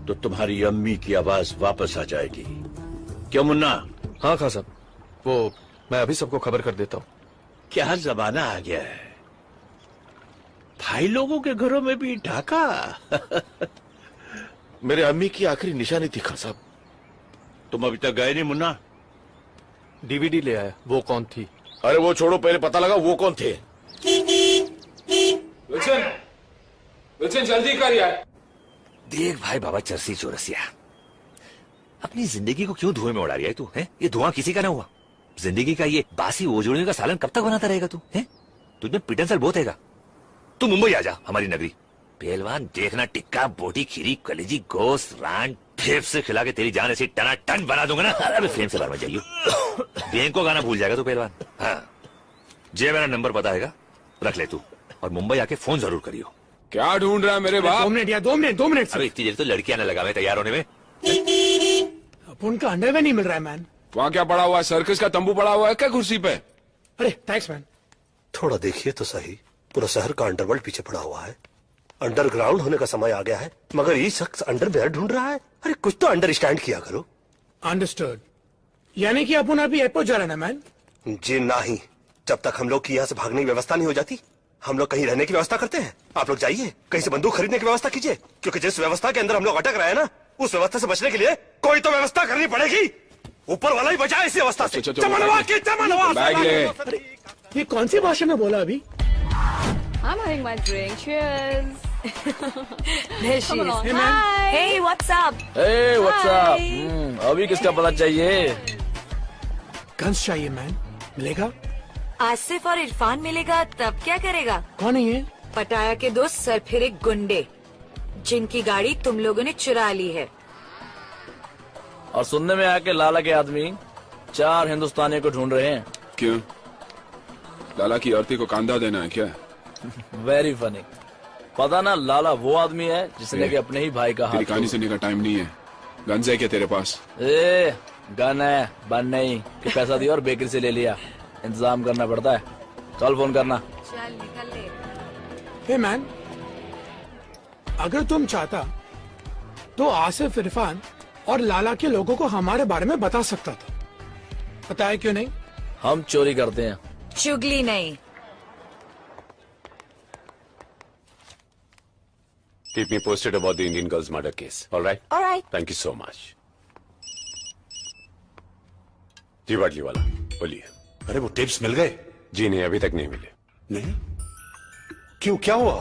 तो तुम्हारी अम्मी की आवाज वापस आ जाएगी। क्यों मुन्ना? हाँ खान साहब, वो मैं अभी सबको खबर कर देता हूँ। क्या जमाना आ गया है, भाई लोगों के घरों में भी ढाका। मेरे अम्मी की आखिरी निशानी थी खान साहब। तुम अभी तक गए नहीं मुन्ना? डीवीडी ले आया। वो कौन थी? अरे वो छोड़ो, पहले पता लगा वो कौन थे। विल्सन जल्दी कर यार। देख भाई बाबा चरसी चौरसिया, अपनी जिंदगी को क्यों धुएं में उड़ा रही है तू? है ये धुआं किसी का ना हुआ। जिंदगी का ये बासी ओजोड़ियों का सालन कब तक बनाता रहेगा तू? है तुझमें पिटनसल बहुत हैगा। तू मुंबई आ जा, हमारी नगरी। पहलवान देखना, टिक्का बोटी खीरी कलेजी गोश्त रान फेफ से खिला के तेरी जान ऐसी टना टन बना दूंगा ना। अरे फ्रेम से बाहर मत जाइयो। बैंक को गाना भूल जाएगा तू पहलवान। हाँ, जे मेरा नंबर पता हैगा, रख ले तू, और मुंबई आके फोन जरूर करियो। क्या ढूंढ रहा है मेरे बाप? 2 मिनट यार, 2 मिनट। अरे इतनी देर तो लड़कियां ना लगावे तैयार होने में। अब उनका अंडरवेयर नहीं मिल रहा है मैन। वहाँ क्या पड़ा हुआ है? सर्कस का तंबू पड़ा हुआ है क्या कुर्सी पे? अरे थैंक्स मैन। थोड़ा देखिए तो सही, पूरा शहर का अंडरवर्ल्ड पीछे पड़ा हुआ है। अंडरग्राउंड होने का समय आ गया है, मगर ये शख्स अंडरवेयर ढूंढ रहा है। अरे कुछ तो अंडरस्टैंड किया करो। अंडरस्टूड। यानी कि अपन अभी एयरपोर्ट जा रहे हैं ना मैन? जी नहीं, जब तक हम लोग की यहाँ से भागने की व्यवस्था नहीं हो जाती, हम लोग कहीं रहने की व्यवस्था करते हैं। आप लोग जाइए, कहीं से बंदूक खरीदने की व्यवस्था कीजिए, क्योंकि जिस व्यवस्था के अंदर हम लोग अटक रहे हैं ना, उस व्यवस्था से बचने के लिए कोई तो व्यवस्था करनी पड़ेगी। ऊपर वाला ही बचाए इसी अवस्था से। बैग ले। ये कौन सी भाषा में बोला अभी? I'm having my drink. Cheers. There she is. Hey, man. Hi. Hey, what's up? Hey, what's up? अभी किसका पता चाहिए? गन्स चाहिए मैन। मिलेगा? आसिफ और इरफान मिलेगा तब क्या करेगा? कौन है ये? पटाया के दोस्त सरफिरे गुंडे, जिनकी गाड़ी तुम लोगों ने चुरा ली है। और सुनने में आया कि लाला के आदमी 4 हिंदुस्तानियों को ढूंढ रहे हैं। क्यों? लाला की औरती को कांधा देना है क्या? Very funny. पता ना, लाला वो आदमी है जिसने कि अपने ही भाई का हाथ। तेरी कहानी सुनने का टाइम नहीं है। गन्स है क्या तेरे पास? ए, गन है, बन नहीं कि पैसा दिया और बेकरी से ले लिया। इंतजाम करना पड़ता है। कल फोन करना। चल निकल ले। हे मैन, अगर तुम चाहता तो आसिफ, इरफान और लाला के लोगों को हमारे बारे में बता सकता था। पता है क्यों नहीं? हम चोरी करते हैं, चुगली नहीं। Keep me posted about the Indian girl's murder case. All right? All right. Thank you so much. जी बाटली वाला बोलिए। अरे वो टिप्स मिल गए? जी नहीं, अभी तक नहीं मिले। नहीं? क्यों, क्या हुआ?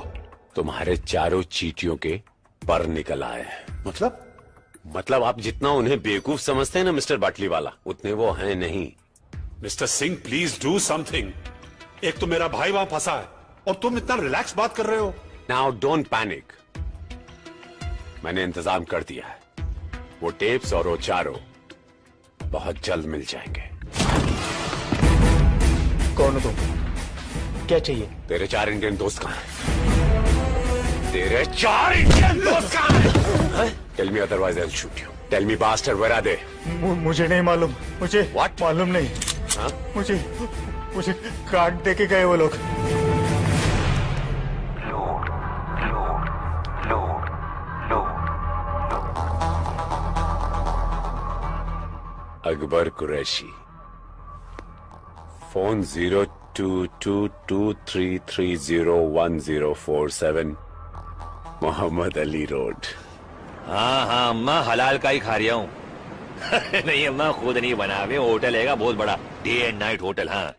तुम्हारे चारों चीटियों के पर निकल आए हैं। मतलब आप जितना उन्हें बेवकूफ समझते हैं ना मिस्टर बाटली वाला, उतने वो हैं नहीं। Mister Singh please do something. एक तो मेरा भाई वहां फंसा है और तुम इतना रिलैक्स बात कर रहे हो। नाउ डोंट पैनिक, मैंने इंतजाम कर दिया है। वो टेप्स और वो चारों बहुत जल्द मिल जाएंगे। कौन हो तुम? क्या चाहिए? तेरे 4 इंडियन दोस्त कहाँ हैं? तेरे 4 इंडियन दोस्त कहाँ हैं? Tell me otherwise I'll shoot you. Tell me bastard, where are they? मुझे नहीं मालूम। मुझे What? मालूम नहीं। हाँ? मुझे कार्ड दे के गए वो लोग। अकबर कुरैशी। Phone 022233301047 Mohammad Ali road. हाँ हाँ अम्मा हलाल का ही खा रहा हूँ। नहीं अम्मा खुद नहीं बना हुए, होटल है बहुत बड़ा, डे एंड नाइट होटल। हाँ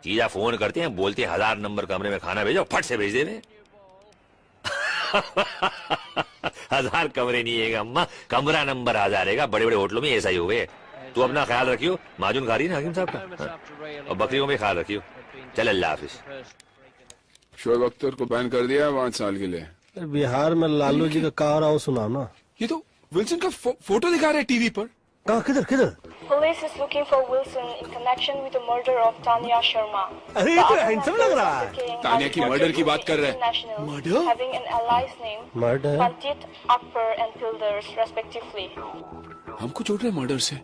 जीजा फोन करते हैं, बोलते हैं 1000 नंबर कमरे में खाना भेजो, फट से भेज देवे। 1000 कमरे नहीं है अम्मा, कमरा नंबर 1000 है। बड़े बड़े होटलों में ऐसा ही हुए। तू अपना ख्याल रखियो, माजून खा रही ना हकीम साहब का। हाँ। और बकरियों में ख्याल रखियो। चल अल्लाह हाफिज। शोएब अख्तर को बैन कर दिया है 5 साल के लिए। बिहार में लालू जी का कहा रहा हूँ, सुनाओ ना। ये तो विल्सन का फोटो दिखा रहे टीवी पर। कहाँ, किधर किधर? Police is looking for Wilson in connection with the murder of Tanya Sharma. अरे ये तो हैंडसम लग रहा है। तानिया की मर्डर की बात कर रहे हैं। Murder? Having an allies name Murder? Panjit, Akbar and Pilders respectively. हमको जोड़ रहे मर्डर से।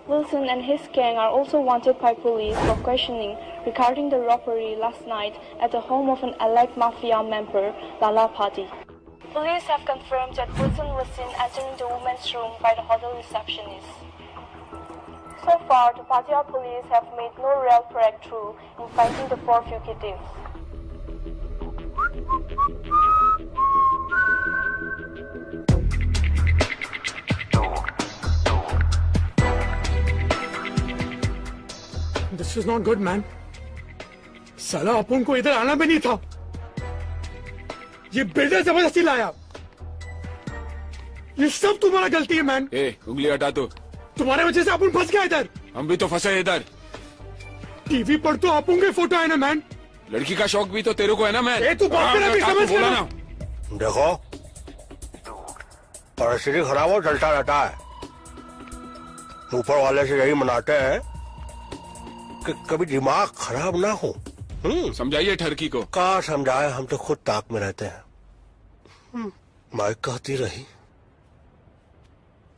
Wilson and his gang are also wanted by police for questioning regarding the robbery last night at the home of an allied mafia member, Lala Padi. Police have confirmed that Wilson was seen entering the women's room by the hotel receptionist. So far, the Pattaya police have made no real breakthrough in finding the 4 fugitives. This is not good, man. साला अपन को इधर आना भी नहीं था। ये builder जबरदस्ती लाया। ये सब तुम्हारा गलती है मैन। उंगली हटा दो। तुम्हारे वजह से अपन फंस गया इधर। हम भी तो फंसे इधर। टीवी पर तो अपन के फोटो है ना मैन। लड़की का शौक भी तो तेरे को है ना मैन। तू बात कर, समझ बोला ना। देखो परिस्थिति खराब हो, चलता रहता है। ऊपर वाले से यही मनाते हैं कि कभी दिमाग खराब ना हो। समझाइए ठरकी को। कहाँ समझाए, हम तो खुद ताक में रहते हैं। माइक कहती रही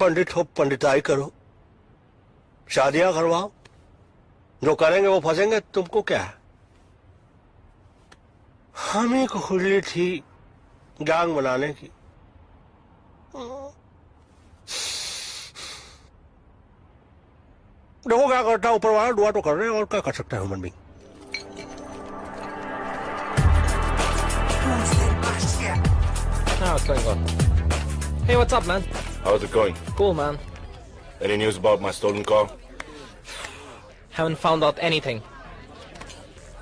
पंडित हो पंडिताई करो, शादियां करवाओ, जो करेंगे वो फंसेंगे, तुमको क्या है। हमें को खुली थी गैंग बनाने की। देखो क्या करता है ऊपर वाला, दुआ तो कर रहे हैं, और क्या कर सकता है human being. Now what's going on? Hey, what's up, man? How's it going? Cool, man. Any news about my stolen car? Haven't found out anything.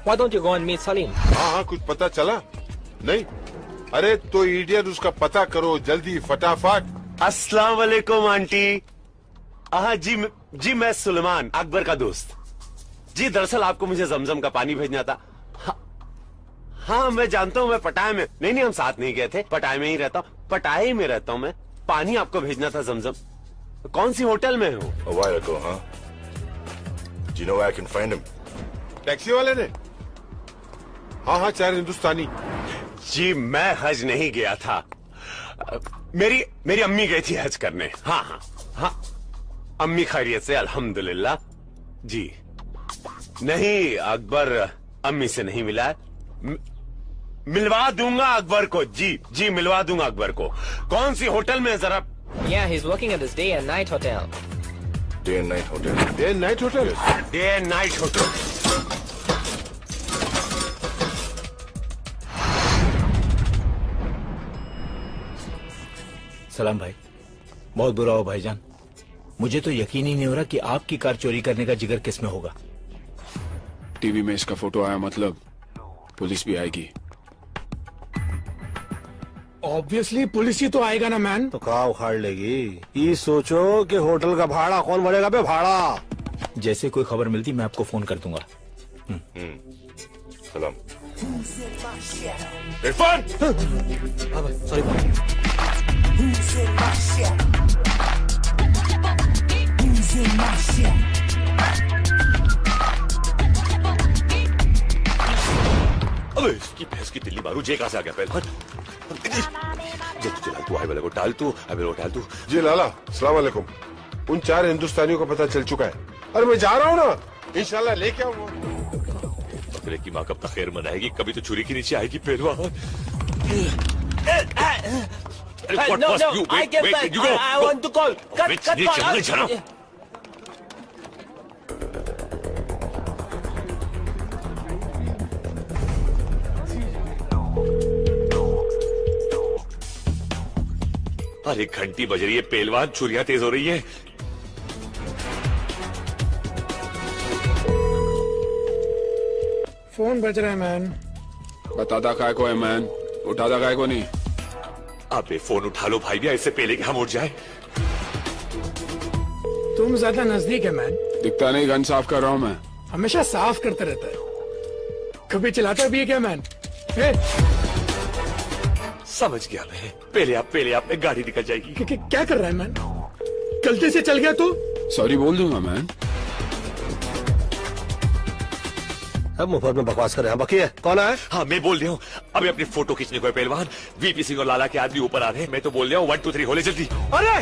Why don't you go and meet Salim? हाँ कुछ पता चला? नहीं? अरे तो idiot उसका पता करो जल्दी फटाफट। अस्सलाम वालेकुम आंटी। जी मैं सुलेमान, अकबर का दोस्त। जी दरअसल आपको मुझे जमजम का पानी भेजना था। हाँ मैं जानता हूँ, मैं पटाया में नहीं हम साथ नहीं गए थे, पटाया में ही रहता हूँ, पटाया में रहता हूँ मैं। पानी आपको भेजना था जमजम। कौन सी होटल में हो? A while ago, huh? Do you know where I can find him? Taxi वाले ने? हाँ 4 हिंदुस्तानी। जी मैं हज नहीं गया था, मेरी अम्मी गई थी हज करने। हाँ अम्मी खैरियत से अल्हम्दुलिल्लाह। जी नहीं, अकबर अम्मी से नहीं मिला है। मिलवा दूंगा अकबर को। जी मिलवा दूंगा अकबर को। कौन सी होटल में जरा? Yeah, he's working at this day and night hotel. Day and night hotel. Day and night hotel. Day and night hotel. सलाम भाई, बहुत बुरा हो भाईजान। मुझे तो यकीन ही नहीं हो रहा कि आपकी कार चोरी करने का जिगर किस में होगा। टीवी में इसका फोटो आया मतलब पुलिस भी आएगी। ऑब्वियसली पुलिस ही तो आएगा ना मैन। तो कहाँ उखाड़ लेगी। ये सोचो कि होटल का भाड़ा कौन भरेगा बे, भाड़ा। जैसे कोई खबर मिलती मैं आपको फोन कर दूंगा। सलाम। इरफान। सॉरी अबे इसकी भैंस की तिल्ली मारू, जे कहां से आ गया पहले। तू आए वाले को टाल तू, अबे वो टाल तू। जी लाला अस्सलाम वालेकुम। उन 4 हिंदुस्तानियों का पता चल चुका है। अरे मैं जा रहा हूँ ना, इंशाल्लाह लेके आऊंगा। बकरे की माँ कब तक खैर मनाएगी, कभी तो छुरी के नीचे आएगी पहलवान। No, I get back. I want to call. Cut call. अरे घंटी बज रही है पहलवान, छुरियां तेज हो रही है। फोन बज रहा है मैन। बताता काय को है मैन, उठाता काय को नहीं। अबे फोन उठा लो भाई, इससे पहले कि हम उठ जाए। तुम ज्यादा नजदीक है मैन। दिखता नहीं, गन साफ कर रहा हूँ मैं। हमेशा साफ करता रहता है, कभी चलाता भी है क्या मैन? समझ गया मैं, पहले आप में गाड़ी निकल जाएगी। क्या कर रहा है मैन? गलती से चल गया तो सॉरी बोल दूंगा मैन। अब मुफ्त में बकवास कर रहे हैं। बाकी है कौन है? हाँ मैं बोल रहा हूँ, अभी अपनी फोटो खींचने को है पहलवान। वीपी सिंह और लाला के आदमी ऊपर आ रहे हैं। मैं तो बोल रहा हूँ 1 2 3 होले जल्दी। अरे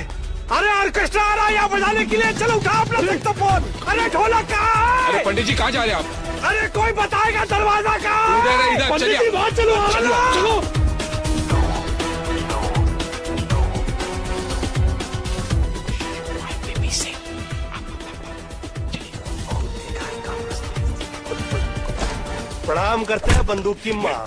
अरे ऑर्केस्ट्रा आ रहा है यहाँ बजाने के लिए, चलो उठा अपना सेक्सोफोन। अरे ढोलक कहाँ है? अरे पंडित जी कहाँ जा रहे हैं आप? अरे कोई बताएगा दरवाजा कहाँ है? इधर पंडित जी बाहर चलो, चलो। प्रणाम करते हैं बंदूक की माँ।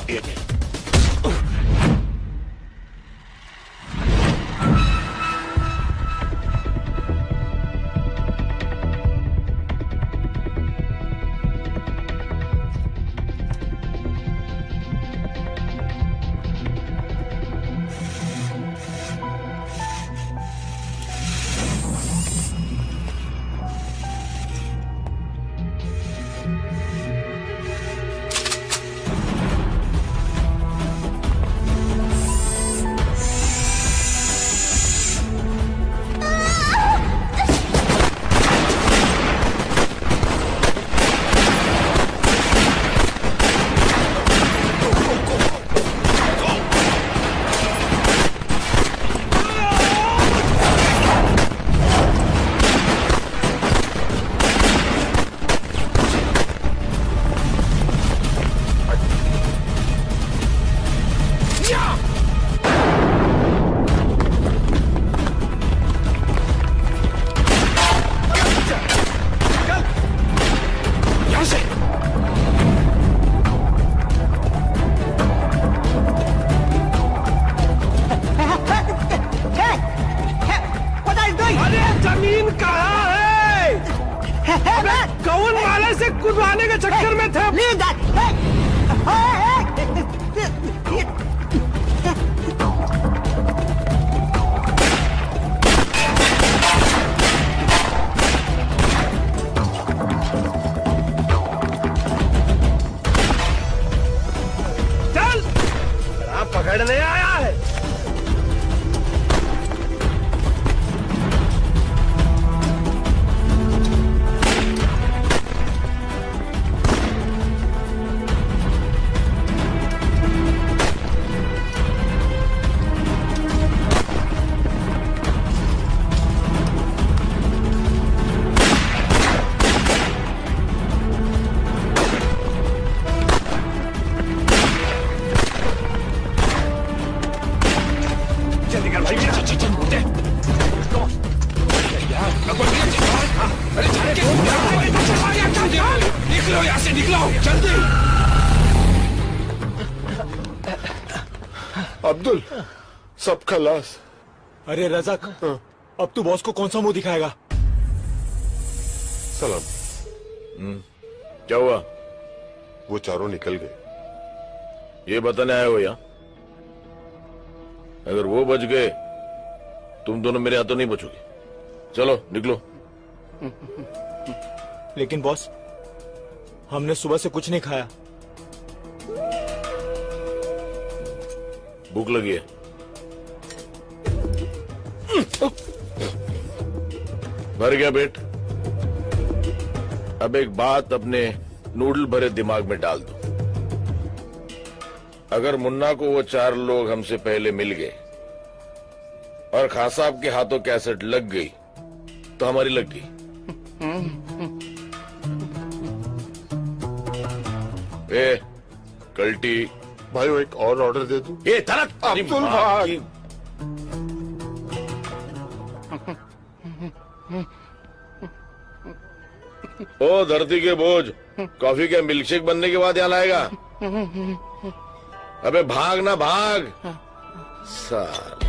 कौन वाले से कुदवाने के चक्कर में थे। चल पकड़ने आया है। निकलो यहाँ से, निकलो जल्दी। अब्दुल सब खलास। अरे रज़ाक, अब तू बॉस को कौन सा मुंह दिखाएगा? सलाम। क्या हुआ? वो चारों निकल गए। ये बताने आए हो यहाँ? अगर वो बच गए तुम दोनों मेरे हाथों नहीं बचोगे। चलो निकलो। लेकिन बॉस, हमने सुबह से कुछ नहीं खाया। भूख लगी है। भर गया पेट। अब एक बात अपने नूडल भरे दिमाग में डाल दो। अगर मुन्ना को वो 4 लोग हमसे पहले मिल गए और खां साहब के हाथों कैसेट लग गई तो हमारी लग गई। ए कल्टी भाई वो एक और ऑर्डर दे दूं? ये तरक अब्दुल भाई। ओ धरती के बोझ, कॉफी के मिल्कशेक बनने के बाद यहाँ लाएगा? अबे भाग ना भाग साल।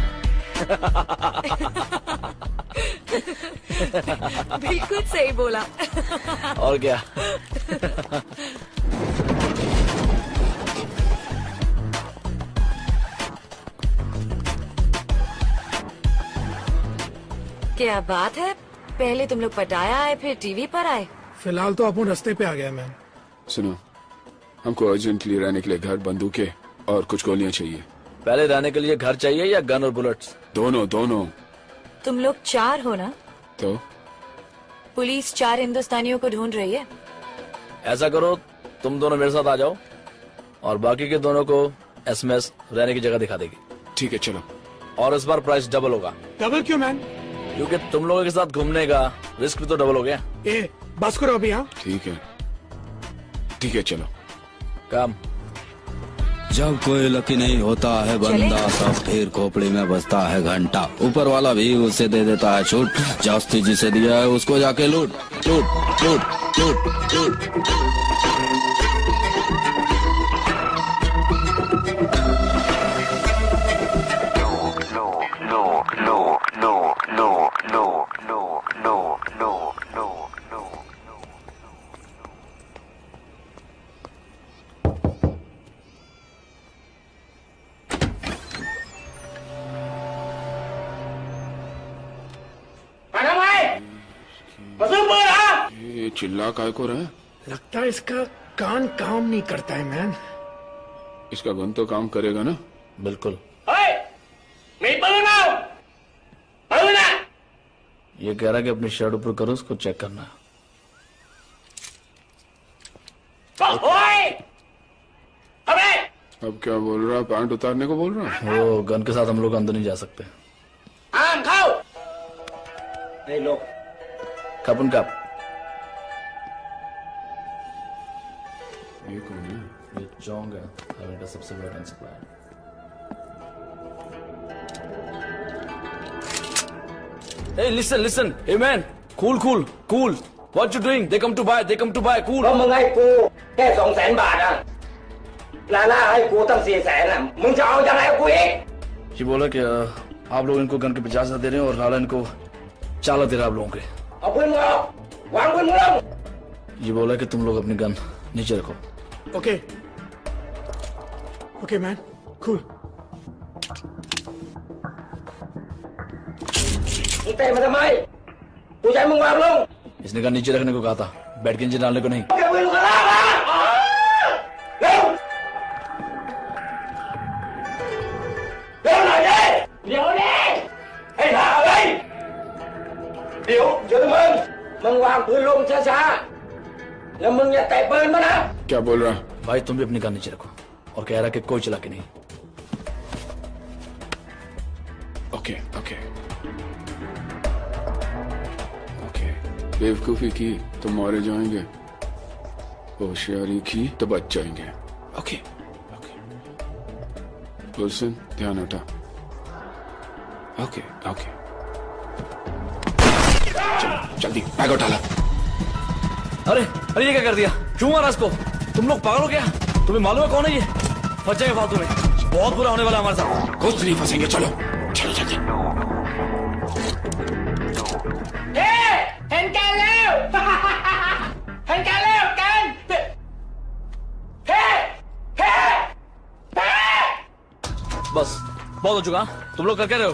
बिल्कुल सही बोला। और क्या। क्या बात है, पहले तुम लोग पटाया आए फिर टीवी पर आए। फिलहाल तो अपन रास्ते पे आ गया मैम। सुनो, हमको अर्जेंटली रहने के लिए घर, बंदूकें और कुछ गोलियां चाहिए। पहले रहने के लिए घर चाहिए या गन और बुलेट्स? दोनों दोनों। तुम लोग 4 हो ना? तो पुलिस 4 हिंदुस्तानियों को ढूंढ रही है। ऐसा करो, तुम दोनों मेरे साथ आ जाओ और बाकी के दोनों को एसएमएस रहने की जगह दिखा देगी। ठीक है, चलो। और इस बार प्राइस डबल होगा। डबल क्यों मैन? क्योंकि तुम लोगों के साथ घूमने का रिस्क भी तो डबल हो गया। ए, बस करो अभी। हाँ ठीक है, ठीक है, चलो। काम। जब कोई लकी नहीं होता है बंदा, तब फिर खोपड़ी में बजता है घंटा। ऊपर वाला भी उसे दे देता है छूट, जास्ती जिसे दिया है उसको जाके लूट लूट लूट लूट लूट। ये चिल्ला काय को रहा है? लगता है इसका कान काम नहीं करता है मैन। इसका गन तो काम करेगा ना? बिल्कुल। ये कह रहा है कि अपनी शर्ट ऊपर करो, उसको चेक करना है। अब क्या बोल रहा है? पैंट उतारने को बोल रहा है? वो गन के साथ हम लोग अंदर नहीं जा सकते। नहीं लो। कपन कप। ये कौन है? ये चोंग है, हमें का सबसे बड़ा supplier. Hey, listen. Hey man, cool. What you doing? They come to buy. Cool. เพราะมึงให้กูแค่200,000 บาทอ่ะลาล่าให้กูตั้ง400,000อ่ะมึงจะเอายังไงกับกูอีก ये बोला कि आप लोग इनको गन के 50,000 दे रहे हैं और लाला इनको 4 लाख दे रहा है आप लोगों के। เอาปืนมึงออกวางปืนมึงลง ये बोला कि तुम लोग अपनी गन नीचे रखो। Okay man, cool. มึงเตะมาทำไมกูจะให้มึงวางลง इसने गन नीचे रखने को कहा था, बैठ के नीचे डालने को नहीं। เอาปืนมึงลากมาเร็วเร็วหน่อยดิเดี๋ยวดิให้หาเลยเดี๋ยวมึงวางปืนลงช้าๆแล้วมึงอย่าเตะปืนมานะ क्या बोल रहा है? भाई तुम भी अपनी गन नीचे रखो और कह रहा है कि कोई चला के नहीं। ओके बेवकूफी की तो मारे जाएंगे, होशियारी की तो बच जाएंगे। ओके गुलशन, ध्यान हटा। ओके जल्दी बैग उठा ला। अरे ये क्या कर दिया? क्यों मारा इसको? तुम लोग पागल हो क्या? तुम्हें मालूम है कौन है ये? फंस जाएगा फालतू में, बहुत बुरा होने वाला हमारे साथ। कुछ नहीं फंसेंगे, चलो जल्दी। เห็นกันแล้วเห็นกันแล้วกันเฮ้ बस बहुत हो चुका। तुम लोग कर क्या रहे हो?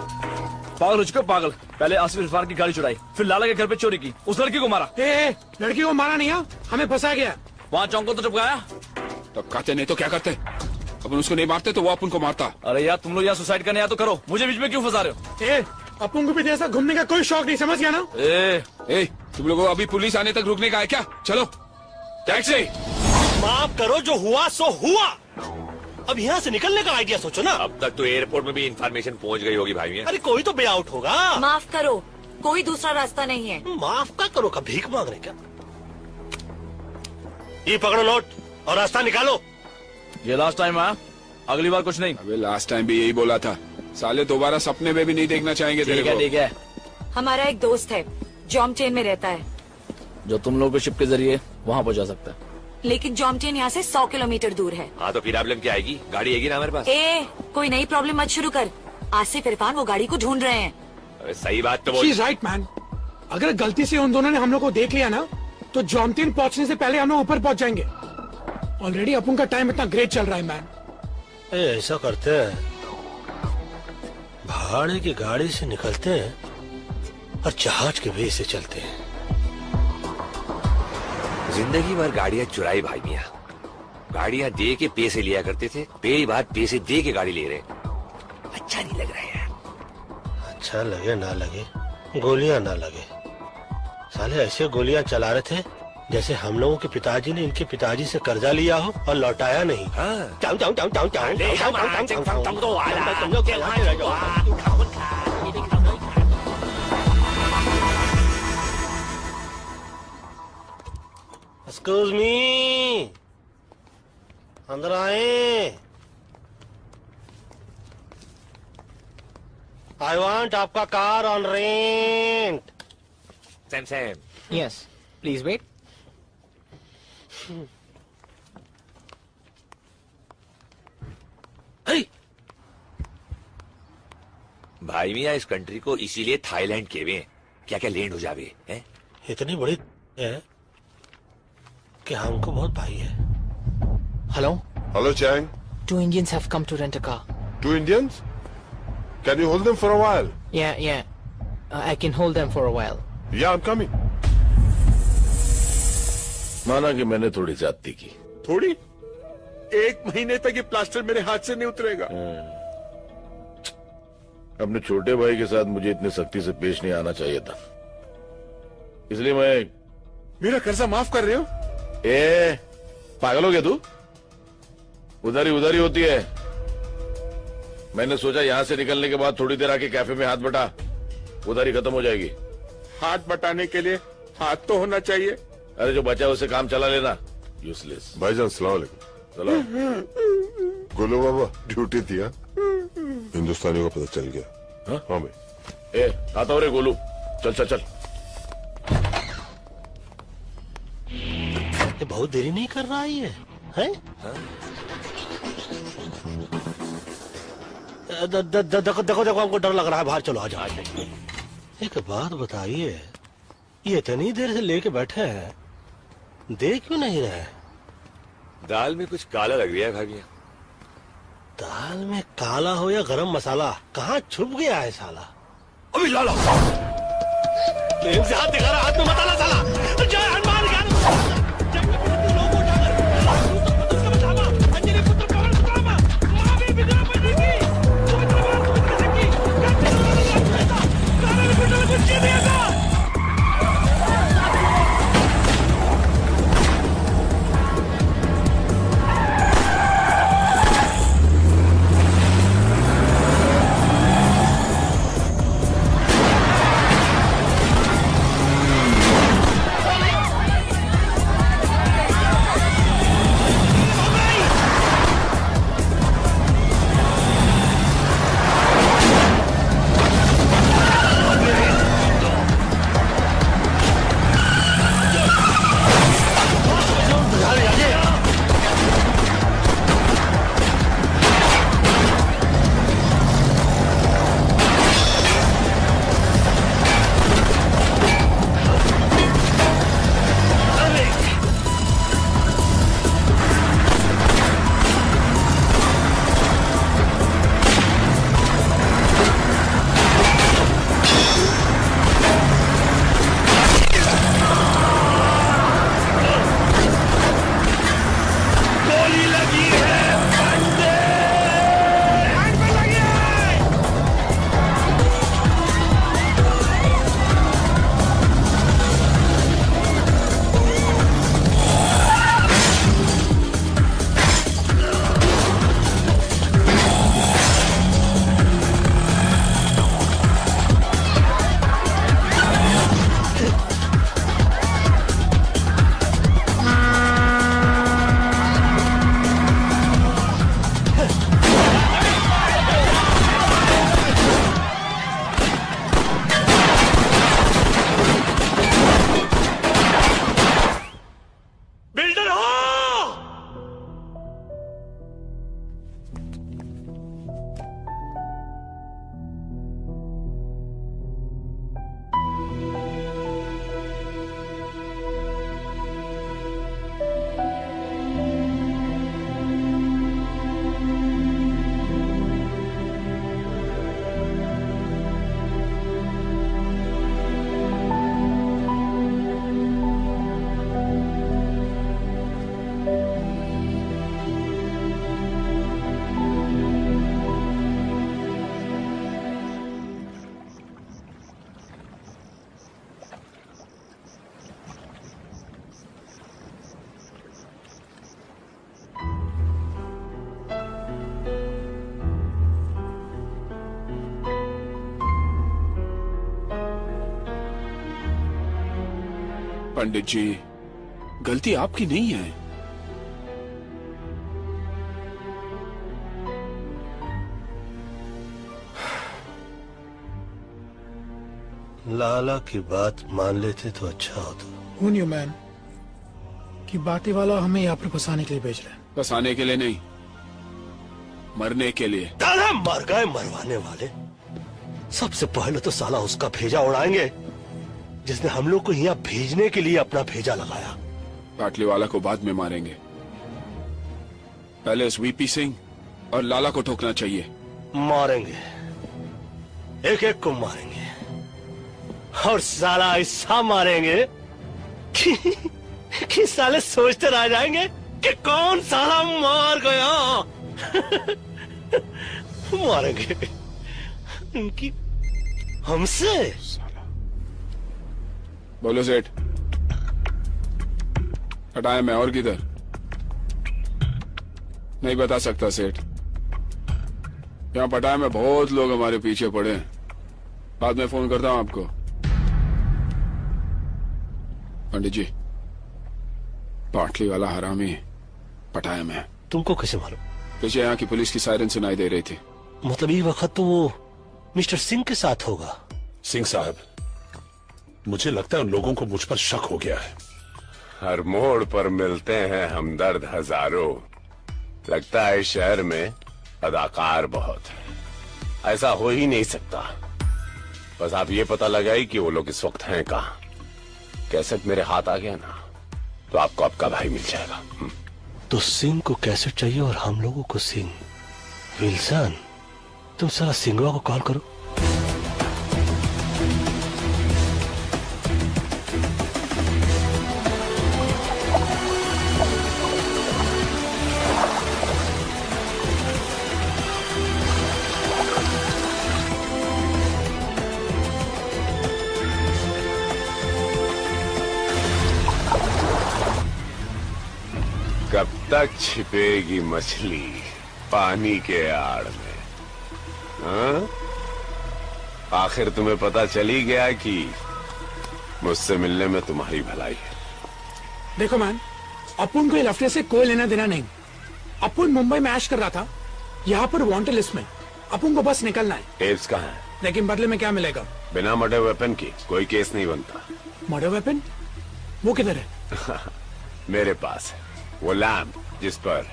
पागल हो चुके हो, पागल। पहले आसिफ इरफान की गाड़ी चुराई, फिर लाला के घर पे चोरी की, उस लड़की को मारा। लड़की को मारा नहीं है, हमें फंसा गया। वहाँ चौंक को तो चुपकाया। तब कहते नहीं तो क्या करते? अपन उसको नहीं मारते तो वो अपन को मारता। अरे यार तुम लोग यहाँ सुसाइड करने आया तो करो, मुझे बीच में क्यों फंसा रहे हो? अपन को भी जैसा घूमने का कोई शौक नहीं, समझ गया ना? तुम लोगों को अभी पुलिस आने तक रुकने का है क्या? चलो टैक्सी। माफ करो, जो हुआ सो हुआ। अब यहाँ से निकलने का आइडिया सोचो ना। अब तक तो एयरपोर्ट में भी इंफॉर्मेशन पहुंच गई होगी भाई। अरे कोई तो वे आउट होगा। माफ करो, कोई दूसरा रास्ता नहीं है। माफ का करो का भीख मांग रहे क्या? ये पकड़ो नोट और रास्ता निकालो। ये लास्ट टाइम है, अगली बार कुछ नहीं। अबे लास्ट टाइम भी यही बोला था, साले दोबारा सपने में भी नहीं देखना चाहेंगे तेरे को। ठीक है। हमारा एक दोस्त है, जॉमटेन में रहता है, जो तुम लोगों को शिप के जरिए वहाँ पहुँचा सकता है। लेकिन जॉमटेन यहाँ से 100 किलोमीटर दूर है। हाँ तो फिर प्रॉब्लम क्या आएगी? गाड़ी आएगी ना हमारे पास। कोई नई प्रॉब्लम मत शुरू कर। आसिफ इरफान वो गाड़ी को ढूंढ रहे हैं। अरे सही बात तो शी इज राइट मैन। अगर गलती से उन दोनों ने हम लोग को देख लिया ना तो जॉनथिन पहुंचने से पहले हम लोग ऊपर पहुंच जाएंगे। ऑलरेडी अपन का टाइम इतना ग्रेट चल रहा है मैन। ऐसा करते हैं, भाड़े की गाड़ी से निकलते हैं और जहाज के वे से चलते हैं। जिंदगी भर गाड़ियां चुराई भाई मियां। गाड़ियां दे के पैसे लिया करते थे, पहली बार पैसे दे के गाड़ी ले रहे। अच्छा नहीं लग रहा है यार। अच्छा लगे ना लगे, गोलियां ना लगे, साले ऐसे गोलियां चला रहे थे जैसे हम लोगों के पिताजी ने इनके पिताजी से कर्जा लिया हो और लौटाया नहीं। एक्सक्यूज मी, अंदर आए। आई वांट आपका car on rent. Sam Sam. Yes, please wait. भाई मियां इस कंट्री को इसीलिए थाईलैंड कहवे हैं। क्या क्या लैंड हो जावे हैं? इतनी बड़ी है कि हमको बहुत भाई है। Hello? Hello, Chang. 2 Indians have come to rent a car. 2 Indians? Can you hold them for a while? Yeah. I can hold them for a while. Yeah, I'm coming. माना कि मैंने थोड़ी ज्यादती की। थोड़ी? 1 महीने तक ये प्लास्टर मेरे हाथ से नहीं उतरेगा। अपने छोटे भाई के साथ मुझे इतनी सख्ती से पेश नहीं आना चाहिए था, इसलिए मैं। मेरा कर्जा माफ कर रहे हो? पागल हो गया तू? उधारी होती है। मैंने सोचा यहां से निकलने के बाद थोड़ी देर आके कैफे में हाथ बटा, उधारी खत्म हो जाएगी। हाथ बटाने के लिए हाथ तो होना चाहिए। अरे जो बचा उसे काम चला लेना, यूजलेस। भाईजान सलाम अलैकुम। सलाम। गोलू बाबा ड्यूटी थी। हिंदुस्तानियों को पता चल गया। हाँ भाई। आता हो रे गोलू, चल। ये बहुत देरी नहीं कर रहा है ये, हैं? देखो हमको डर लग रहा है, बाहर चलो आ जाओ। एक बात बताइए, ये इतनी देर से लेके बैठे हैं, देख क्यों नहीं रहे? दाल में कुछ काला लग रहा है भाभी। दाल में काला हो या गरम मसाला, कहाँ छुप गया है साला? अभी लाला हाथ दिखा रहा, हाथ में मसाला साला। जय हनुमान ज्ञान। पंडित जी, गलती आपकी नहीं है। लाला की बात मान लेते तो अच्छा होता। Who knew, man, कि बाटी वाला हमें यहाँ पर फंसाने के लिए भेज रहे हैं। फंसाने के लिए नहीं, मरने के लिए। दादा मर गए मरवाने वाले। सबसे पहले तो साला उसका भेजा उड़ाएंगे जिसने हम लोग को यहाँ भेजने के लिए अपना भेजा लगाया। पाटली वाला को बाद में मारेंगे, पहले उस वीपी सिंह और लाला को ठोकना चाहिए। मारेंगे, एक एक को मारेंगे, और साला ऐसा मारेंगे कि साले सोचते रह जाएंगे कि कौन साला मार गया। मारेंगे उनकी हमसे। बोलो सेठ, हटाया मैं और किधर? नहीं बता सकता सेठ, यहाँ पटाया में बहुत लोग हमारे पीछे पड़े हैं। बाद में फोन करता हूँ आपको। पंडित जी, पाटली वाला हरामी पटाया में। तुमको कैसे मालूम? पीछे यहाँ की पुलिस की सायरन सुनाई दे रही थी। मतलब ये वक्त तो वो मिस्टर सिंह के साथ होगा। सिंह साहब, मुझे लगता है उन लोगों को मुझ पर शक हो गया है। हर मोड़ पर मिलते हैं हमदर्द हजारों। लगता है इस शहर में अदाकार बहुत है। ऐसा हो ही नहीं सकता। बस आप ये पता लगाई कि वो लोग इस वक्त हैं कहाँ। कैसेट मेरे हाथ आ गया ना, तो आपको आपका भाई मिल जाएगा। तो सिंह को कैसेट चाहिए और हम लोगों को सिंह। विल्सन, तुम साला सिंगवा को कॉल करो। कब तक छिपेगी मछली पानी के आड़ में? हाँ? आखिर तुम्हें पता चली गया कि मुझसे मिलने में तुम्हारी भलाई है। देखो मैन, अपुन को लफड़े से कोई लेना देना नहीं। अपुन मुंबई में ऐश कर रहा था, यहाँ पर वांटेड लिस्ट में। अपुन को बस निकलना है। टेप्स कहाँ है? लेकिन बदले में क्या मिलेगा? बिना मर्डर वेपन की कोई केस नहीं बनता। Murder weapon? वो किधर है? मेरे पास है वो लैम्प जिस पर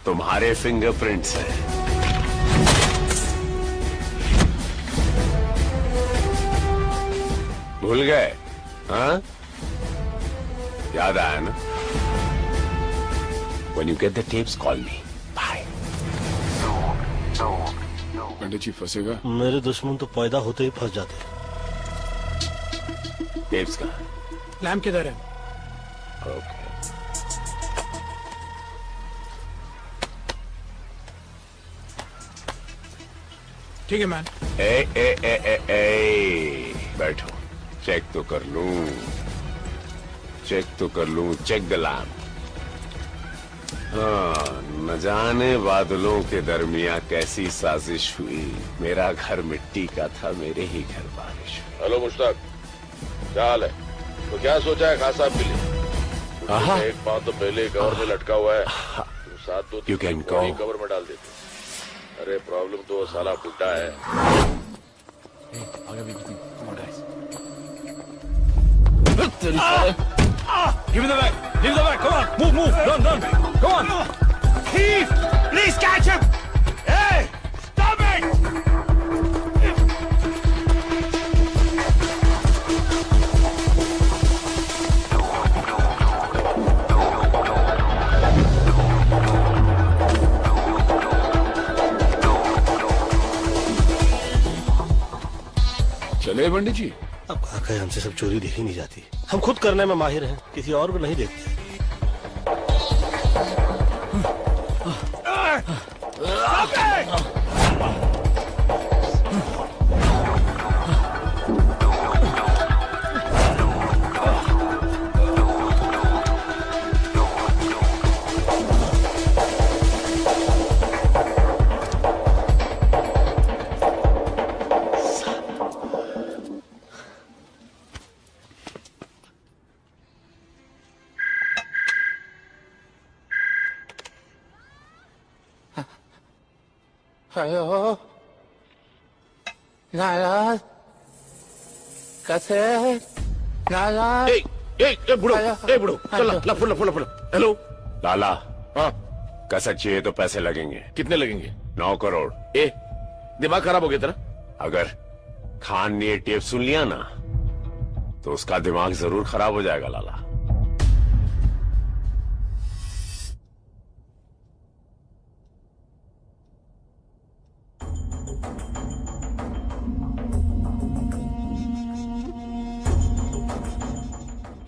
तुम्हारे फिंगरप्रिंट्स हैं। भूल गए? हाँ, याद आया ना? When you get the tapes, call me. Bye. पंडित जी फंसेगा? मेरे दुश्मन तो पैदा होते ही फंस जाते। टेप्स कहाँ? लैम्प किधर है? ओके। ठीक है मैन। बैठो, चेक तो कर लूं, चेक द लैम्प। हाँ, न जाने बादलों के दरमिया कैसी साजिश हुई। मेरा घर मिट्टी का था, मेरे ही घर बारिश हुई। हेलो मुश्ताक, क्या हाल है? तो क्या सोचा है खास साहब के लिए? एक पाँव तो पहले कवर में लटका हुआ है, तुम साथ दो कवर में डाल देते। अरे प्रॉब्लम तो वो साला बुड्ढा है। Give me the bag! Give me the bag! Come on! Move! Run! Come on! Thief! Please catch him! Hey! Stop it! चले पंडित जी। अब कहा कहे हमसे सब चोरी देखी नहीं जाती। हम खुद करने में माहिर हैं, किसी और को नहीं देखते। हेलो नाराज कैसे नाराज बुढ़ो चल ला फुल हेलो लाला हाँ कसर चाहिए तो पैसे लगेंगे। कितने लगेंगे? 9 करोड़। दिमाग खराब हो गया तेरा? अगर खान ने ये टेप सुन लिया ना तो उसका दिमाग जरूर खराब हो जाएगा लाला।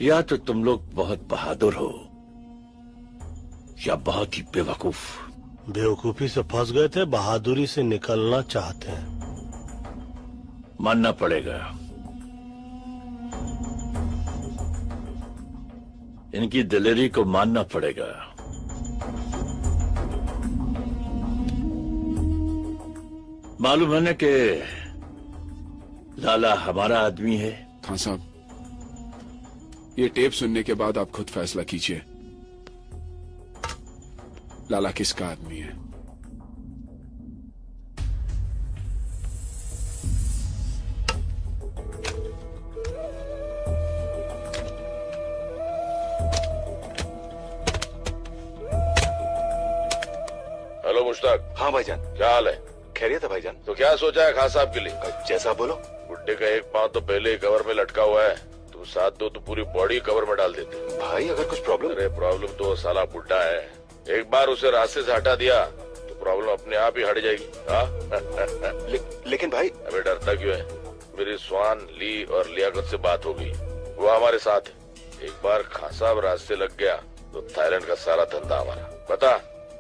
या तो तुम लोग बहुत बहादुर हो या बहुत ही बेवकूफ। बेवकूफी से फंस गए थे, बहादुरी से निकलना चाहते हैं। मानना पड़ेगा, इनकी दिलेरी को मानना पड़ेगा। मालूम है ना कि लाला हमारा आदमी है। खान साहब, ये टेप सुनने के बाद आप खुद फैसला कीजिए, लाला किसका आदमी है। हेलो मुश्ताक। हाँ भाईजान। क्या हाल है? खैरियत है भाईजान। तो क्या सोचा है खान साहब के लिए? जैसा बोलो। बुड्ढे का एक पांव तो पहले ही कवर में लटका हुआ है, तुम साथ दो तो पूरी बॉडी कवर में डाल देते। भाई अगर कुछ प्रॉब्लम? अरे प्रॉब्लम तो साला बुड्ढा है, एक बार उसे रास्ते से हटा दिया तो प्रॉब्लम अपने आप ही हट जाएगी। लेकिन भाई। अबे डरता क्यों है? मेरी स्वान ली और लियाकत से बात हो गई, वो हमारे साथ है। एक बार खान साहब रास्ते लग गया तो थाईलैंड का सारा धंधा हमारा। बता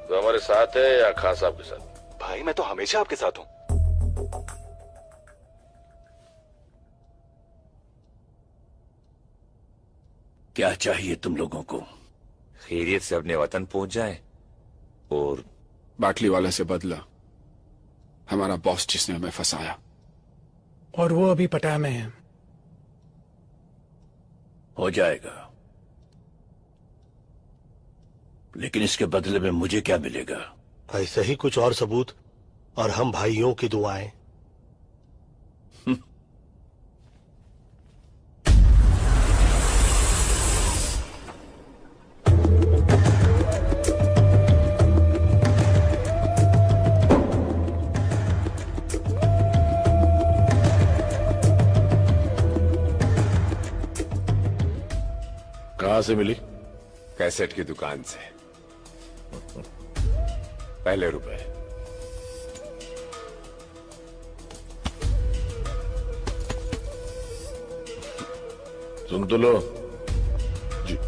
तो हमारे साथ है या खान साहब के साथ? भाई मैं तो हमेशा आपके साथ हूँ। क्या चाहिए तुम लोगों को? खैरियत से अपने वतन पहुंच जाए और बाटली वाले से बदला, हमारा बॉस जिसने हमें फंसाया। और वो अभी पटाया में है। हो जाएगा, लेकिन इसके बदले में मुझे क्या मिलेगा? ऐसे ही कुछ और सबूत और हम भाइयों की दुआएं। कहाँ से मिली? कैसेट की दुकान से। पहले रुपए। सुन तो लो। जी।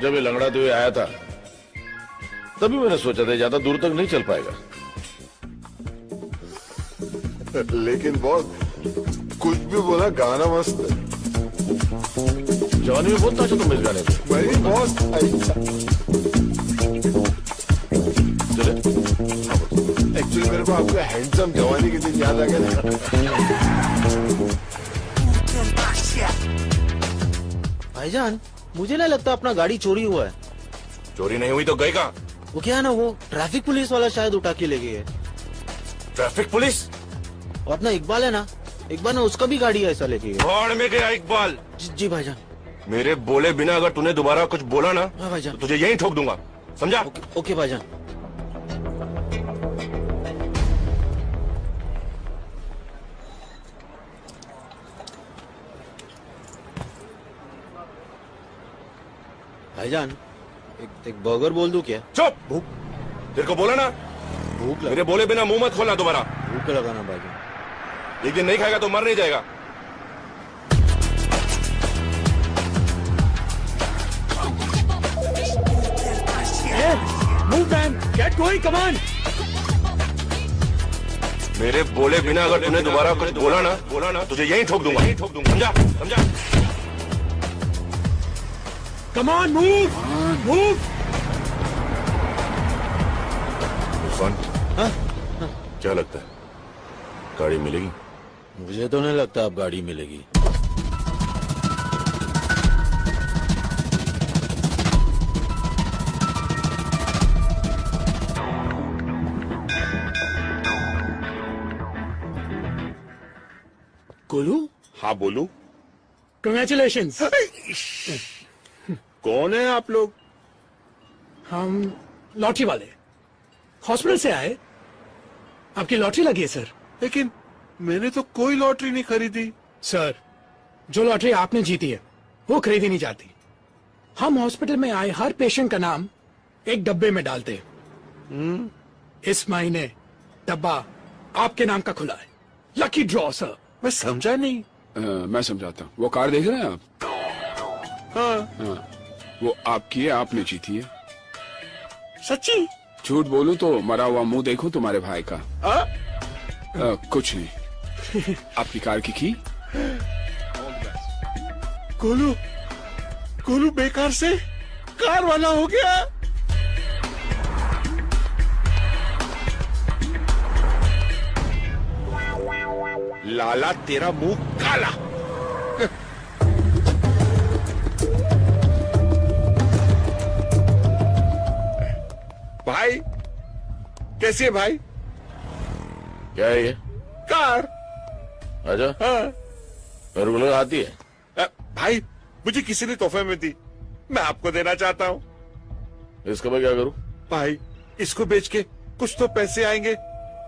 जब ये लंगड़ाते हुए आया था तभी मैंने सोचा था ज्यादा दूर तक नहीं चल पाएगा। लेकिन बहुत कुछ भी बोला, गाना मस्त है। जवानी में बहुत नाचा तुम इस गाने पे। भाई बहुत अच्छा। एक्चुअली मेरे को आपका हैंडसम जवानी के दिन याद आ गया। भाईजान, मुझे नहीं लगता अपना गाड़ी चोरी हुआ है। चोरी नहीं हुई तो गए कहाँ? वो क्या है ना, वो ट्रैफिक पुलिस वाला शायद उठा के ले गए। Traffic police? और अपना इकबाल है ना, इकबाल ने उसका भी गाड़ी ऐसा लेके गए। भाड़ में गया इकबाल। जी भाईजान। मेरे बोले बिना अगर तूने दोबारा कुछ बोला ना हाँ भाईजान, तो तुझे यहीं ठोक दूंगा, समझा? ओके भाईजान। भाईजान, एक बर्गर बोल दूं क्या? चुप। भूख तेरे को बोला ना, भूख मेरे बोले बिना मुंह मत खोलना दोबारा। भूख लगाना भाईजान। एक दिन नहीं खाएगा तो मर नहीं जाएगा। Move man, get going, come on. मेरे बोले बिना अगर तूने दोबारा कुछ बोला ना तुझे यहीं ठोक दूंगा। समझा? समझा? Come on, move, move. Irfan, क्या लगता है गाड़ी मिलेगी? मुझे तो नहीं लगता अब गाड़ी मिलेगी। गोलू? हाँ बोलू। Congratulations. कौन है आप लोग? हम लॉटरी वाले, हॉस्पिटल से आए। आपकी लॉटरी लगी है सर। लेकिन मैंने तो कोई लॉटरी नहीं खरीदी। सर, जो लॉटरी आपने जीती है वो खरीदी नहीं जाती। हम हॉस्पिटल में आए हर पेशेंट का नाम एक डब्बे में डालते हैं। इस महीने डब्बा आपके नाम का खुला है। Lucky draw sir. मैं समझा नहीं। मैं समझाता हूँ। वो कार देख रहे हैं आप? हाँ। वो आपकी है, आपने जीती है। सच्ची? झूठ बोलूं तो मरा हुआ मुंह देखो तुम्हारे भाई का। कुछ नहीं। आपकी कार की गोलू, गोलू बेकार से कार वाला हो गया। लाला तेरा मुंह काला। भाई कैसी है भाई? क्या है ये? कार। अच्छा। हाँ। मेरे को लगा आती है। भाई मुझे किसी ने तोहफे में दी, मैं आपको देना चाहता हूँ। इसका मैं क्या करूँ? भाई इसको बेच के कुछ तो पैसे आएंगे,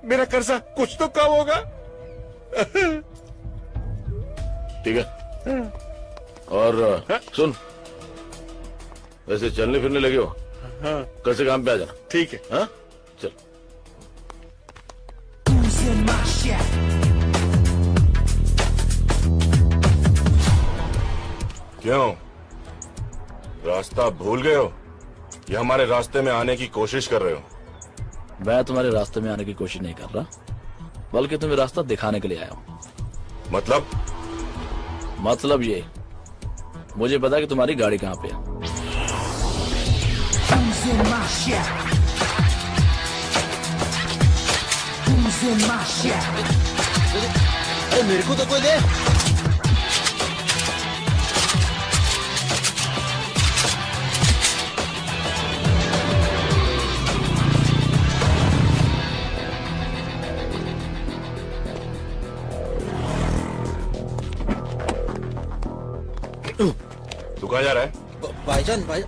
मेरा कर्जा कुछ तो कम होगा। ठीक है। और सुन, वैसे चलने फिरने लगे हो? हाँ। कल से काम पे आ जाना। ठीक है। हाँ चल। क्यों, रास्ता भूल गए हो या हमारे रास्ते में आने की कोशिश कर रहे हो? मैं तुम्हारे रास्ते में आने की कोशिश नहीं कर रहा, बल्कि तुम्हें रास्ता दिखाने के लिए आया हूँ। मतलब ये, मुझे पता कि तुम्हारी गाड़ी कहाँ पे है। अरे मेरे को तो कोई दे। तू कहाँ जा रहा है? भाईजान, भाई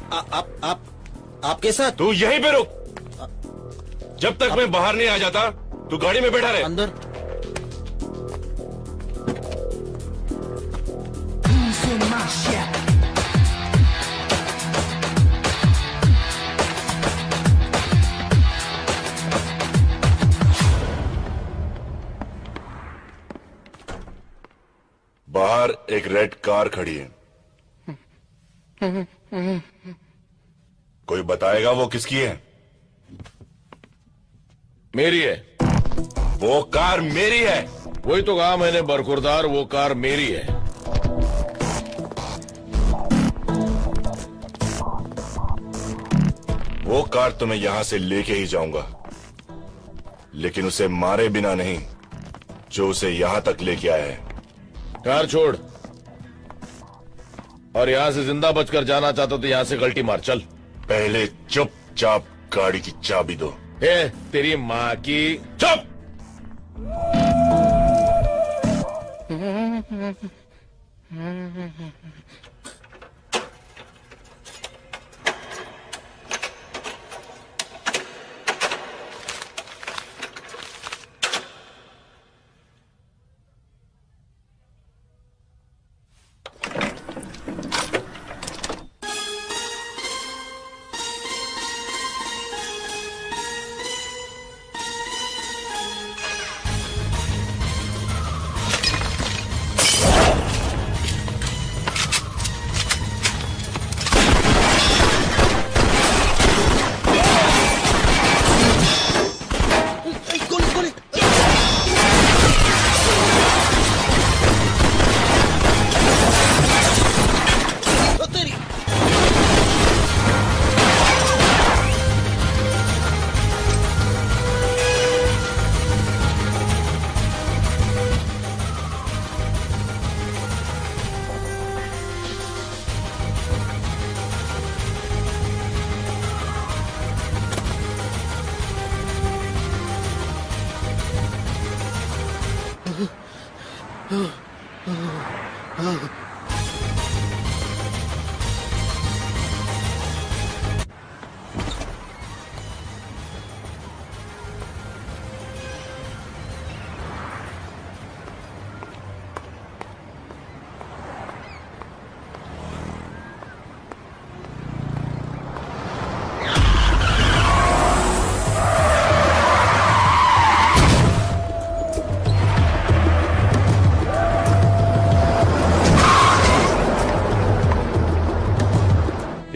आपके साथ। तू यहीं पे रुक, जब तक मैं बाहर नहीं आ जाता तू गाड़ी में बैठा रहे। अंदर। बाहर एक रेड कार खड़ी है, कोई बताएगा वो किसकी है? मेरी है। वो कार मेरी है। वही तो कहा मैंने बरखुरदार, वो कार मेरी है। वो कार तो मैं यहां से लेके ही जाऊंगा, लेकिन उसे मारे बिना नहीं जो उसे यहां तक लेके आया है। कार छोड़, और यहां से जिंदा बचकर जाना चाहता तो यहां से गलती मार। चल। पहले चुपचाप गाड़ी की चाबी दो। तेरी माँ की। चुप।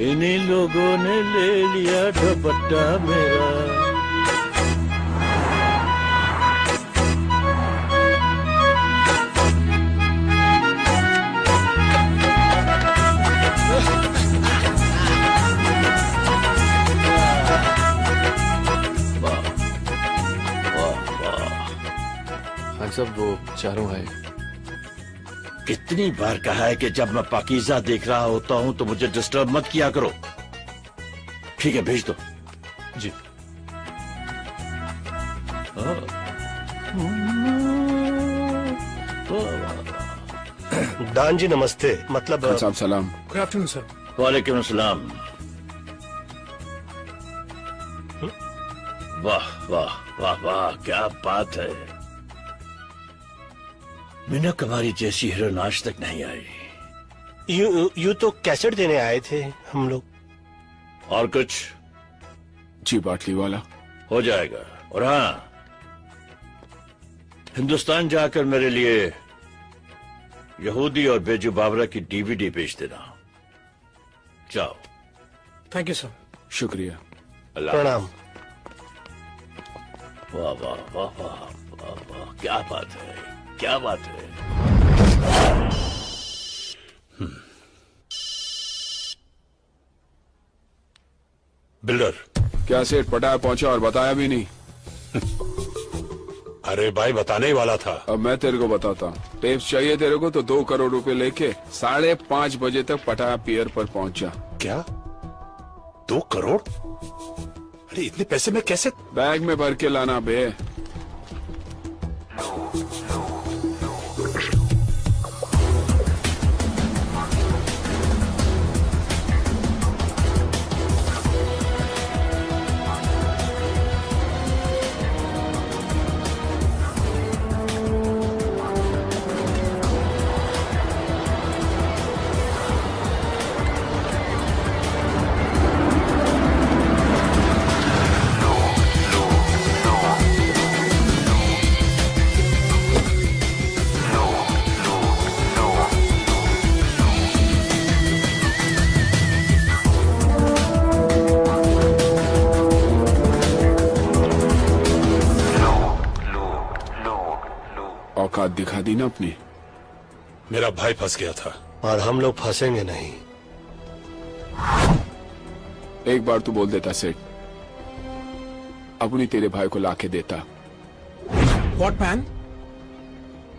इन्हीं लोगों ने ले लिया दुपट्टा मेरा। सब वो चारों है। कितनी बार कहा है कि जब मैं पाकीज़ा देख रहा होता हूं तो मुझे डिस्टर्ब मत किया करो। ठीक है, भेज दो। जी। दान जी नमस्ते। मतलब साहब सलाम। Good afternoon sir. वालेकुम अस्सलाम। वाह वाह वाह वाह, क्या बात है। मीना कुमारी जैसी हीरोइन आज तक नहीं आई। यू तो कैसेट देने आए थे हम लोग। और कुछ? जी बाटली वाला हो जाएगा। और हाँ, हिंदुस्तान जाकर मेरे लिए यहूदी और बेजू बाबरा की डीवीडी भेज देना। जाओ। Thank you sir. शुक्रिया। प्रणाम। वाह वाह वाह वाह वाह वाह, क्या बात है, क्या बात है। बिल्डर। क्या सेठ पटाया पहुंचा और बताया भी नहीं? अरे भाई बताने ही वाला था। अब मैं तेरे को बताता हूँ। टेप्स चाहिए तेरे को तो 2 करोड़ रुपए लेके 5:30 बजे तक पटाया पियर पर पहुंच जा। क्या 2 करोड़? अरे इतने पैसे में कैसे? बैग में भर के लाना बे। औकात दिखा दी ना अपनी। मेरा भाई फंस गया था और हम लोग फंसेंगे नहीं। एक बार तू बोल देता सेठ, अपनी तेरे भाई को लाके देता। What man?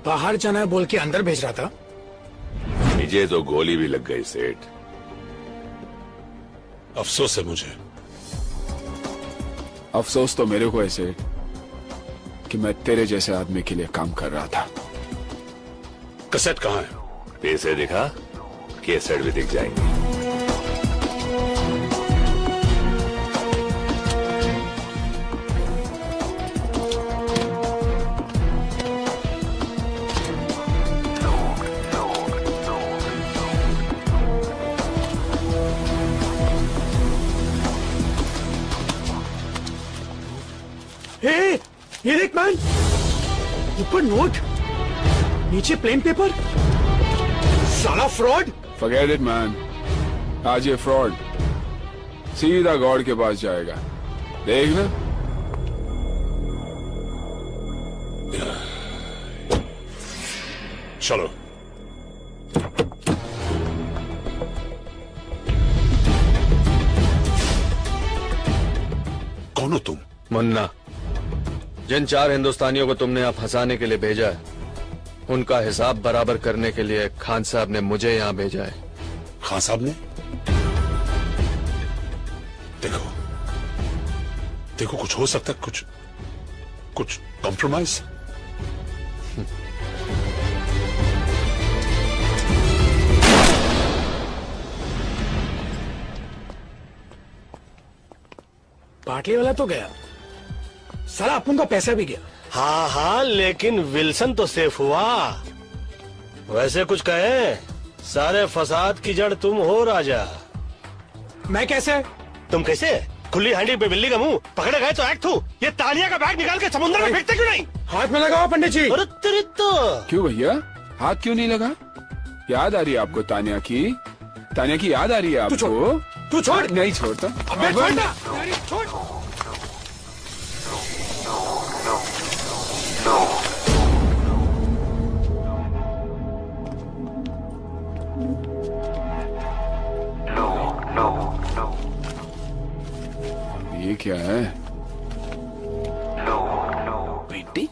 बाहर जाना है बोल के अंदर भेज रहा था। मुझे तो गोली भी लग गई सेठ। अफसोस है मुझे। अफसोस तो मेरे को है सेठ कि मैं तेरे जैसे आदमी के लिए काम कर रहा था। कैसेट कहाँ है? पैसे दिखा, कैसेट भी दिख जाएंगे। ये देख मैन, ऊपर नोट, नीचे प्लेन पेपर। साला फ्रॉड। फॉरगेट इट मैन, आज ये फ्रॉड सीधा गॉड के पास जाएगा, देखना। चलो। कौन हो तुम? मुन्ना। जिन 4 हिंदुस्तानियों को तुमने यहाँ फंसाने के लिए भेजा है, उनका हिसाब बराबर करने के लिए खान साहब ने मुझे यहाँ भेजा है। खान साहब ने? देखो देखो, कुछ हो सकता है, कुछ कॉम्प्रोमाइज। बाटली वाला तो गया, साला अपन का पैसा भी गया। हाँ हाँ, लेकिन विल्सन तो सेफ हुआ। वैसे कुछ कहे, सारे फसाद की जड़ तुम हो राजा। मैं कैसे? तुम कैसे? खुली हांडी पे बिल्ली का मुंह, पकड़े गए तो एक्ट हूँ। ये तानिया का बैग निकाल के समुद्र में फेंकते क्यों नहीं? हाथ में लगाओ पंडित जी। अरे तेरी तो। क्यों भैया, हाथ क्यों नहीं लगा? याद आ रही है आपको तानिया की? तानिया की याद आ रही है आपको? तू छोड़। नहीं छोड़ता। अबे छोड़ना। छोड़। ये क्या है? पेंटिंग?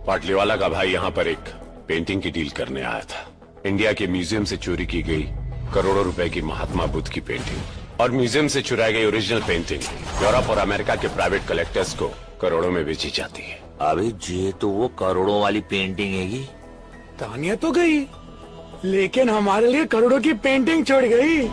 पाटलीवाला का भाई यहाँ पर एक पेंटिंग की डील करने आया था। इंडिया के म्यूजियम से चोरी की गई करोड़ों रुपए की महात्मा बुद्ध की पेंटिंग और म्यूजियम से चुराई गई ओरिजिनल पेंटिंग यूरोप और अमेरिका के प्राइवेट कलेक्टर्स को करोड़ों में बेची जाती है। अबे ये तो वो करोड़ों वाली पेंटिंग है। तानिया तो गई, लेकिन हमारे लिए करोड़ों की पेंटिंग छोड़ गई।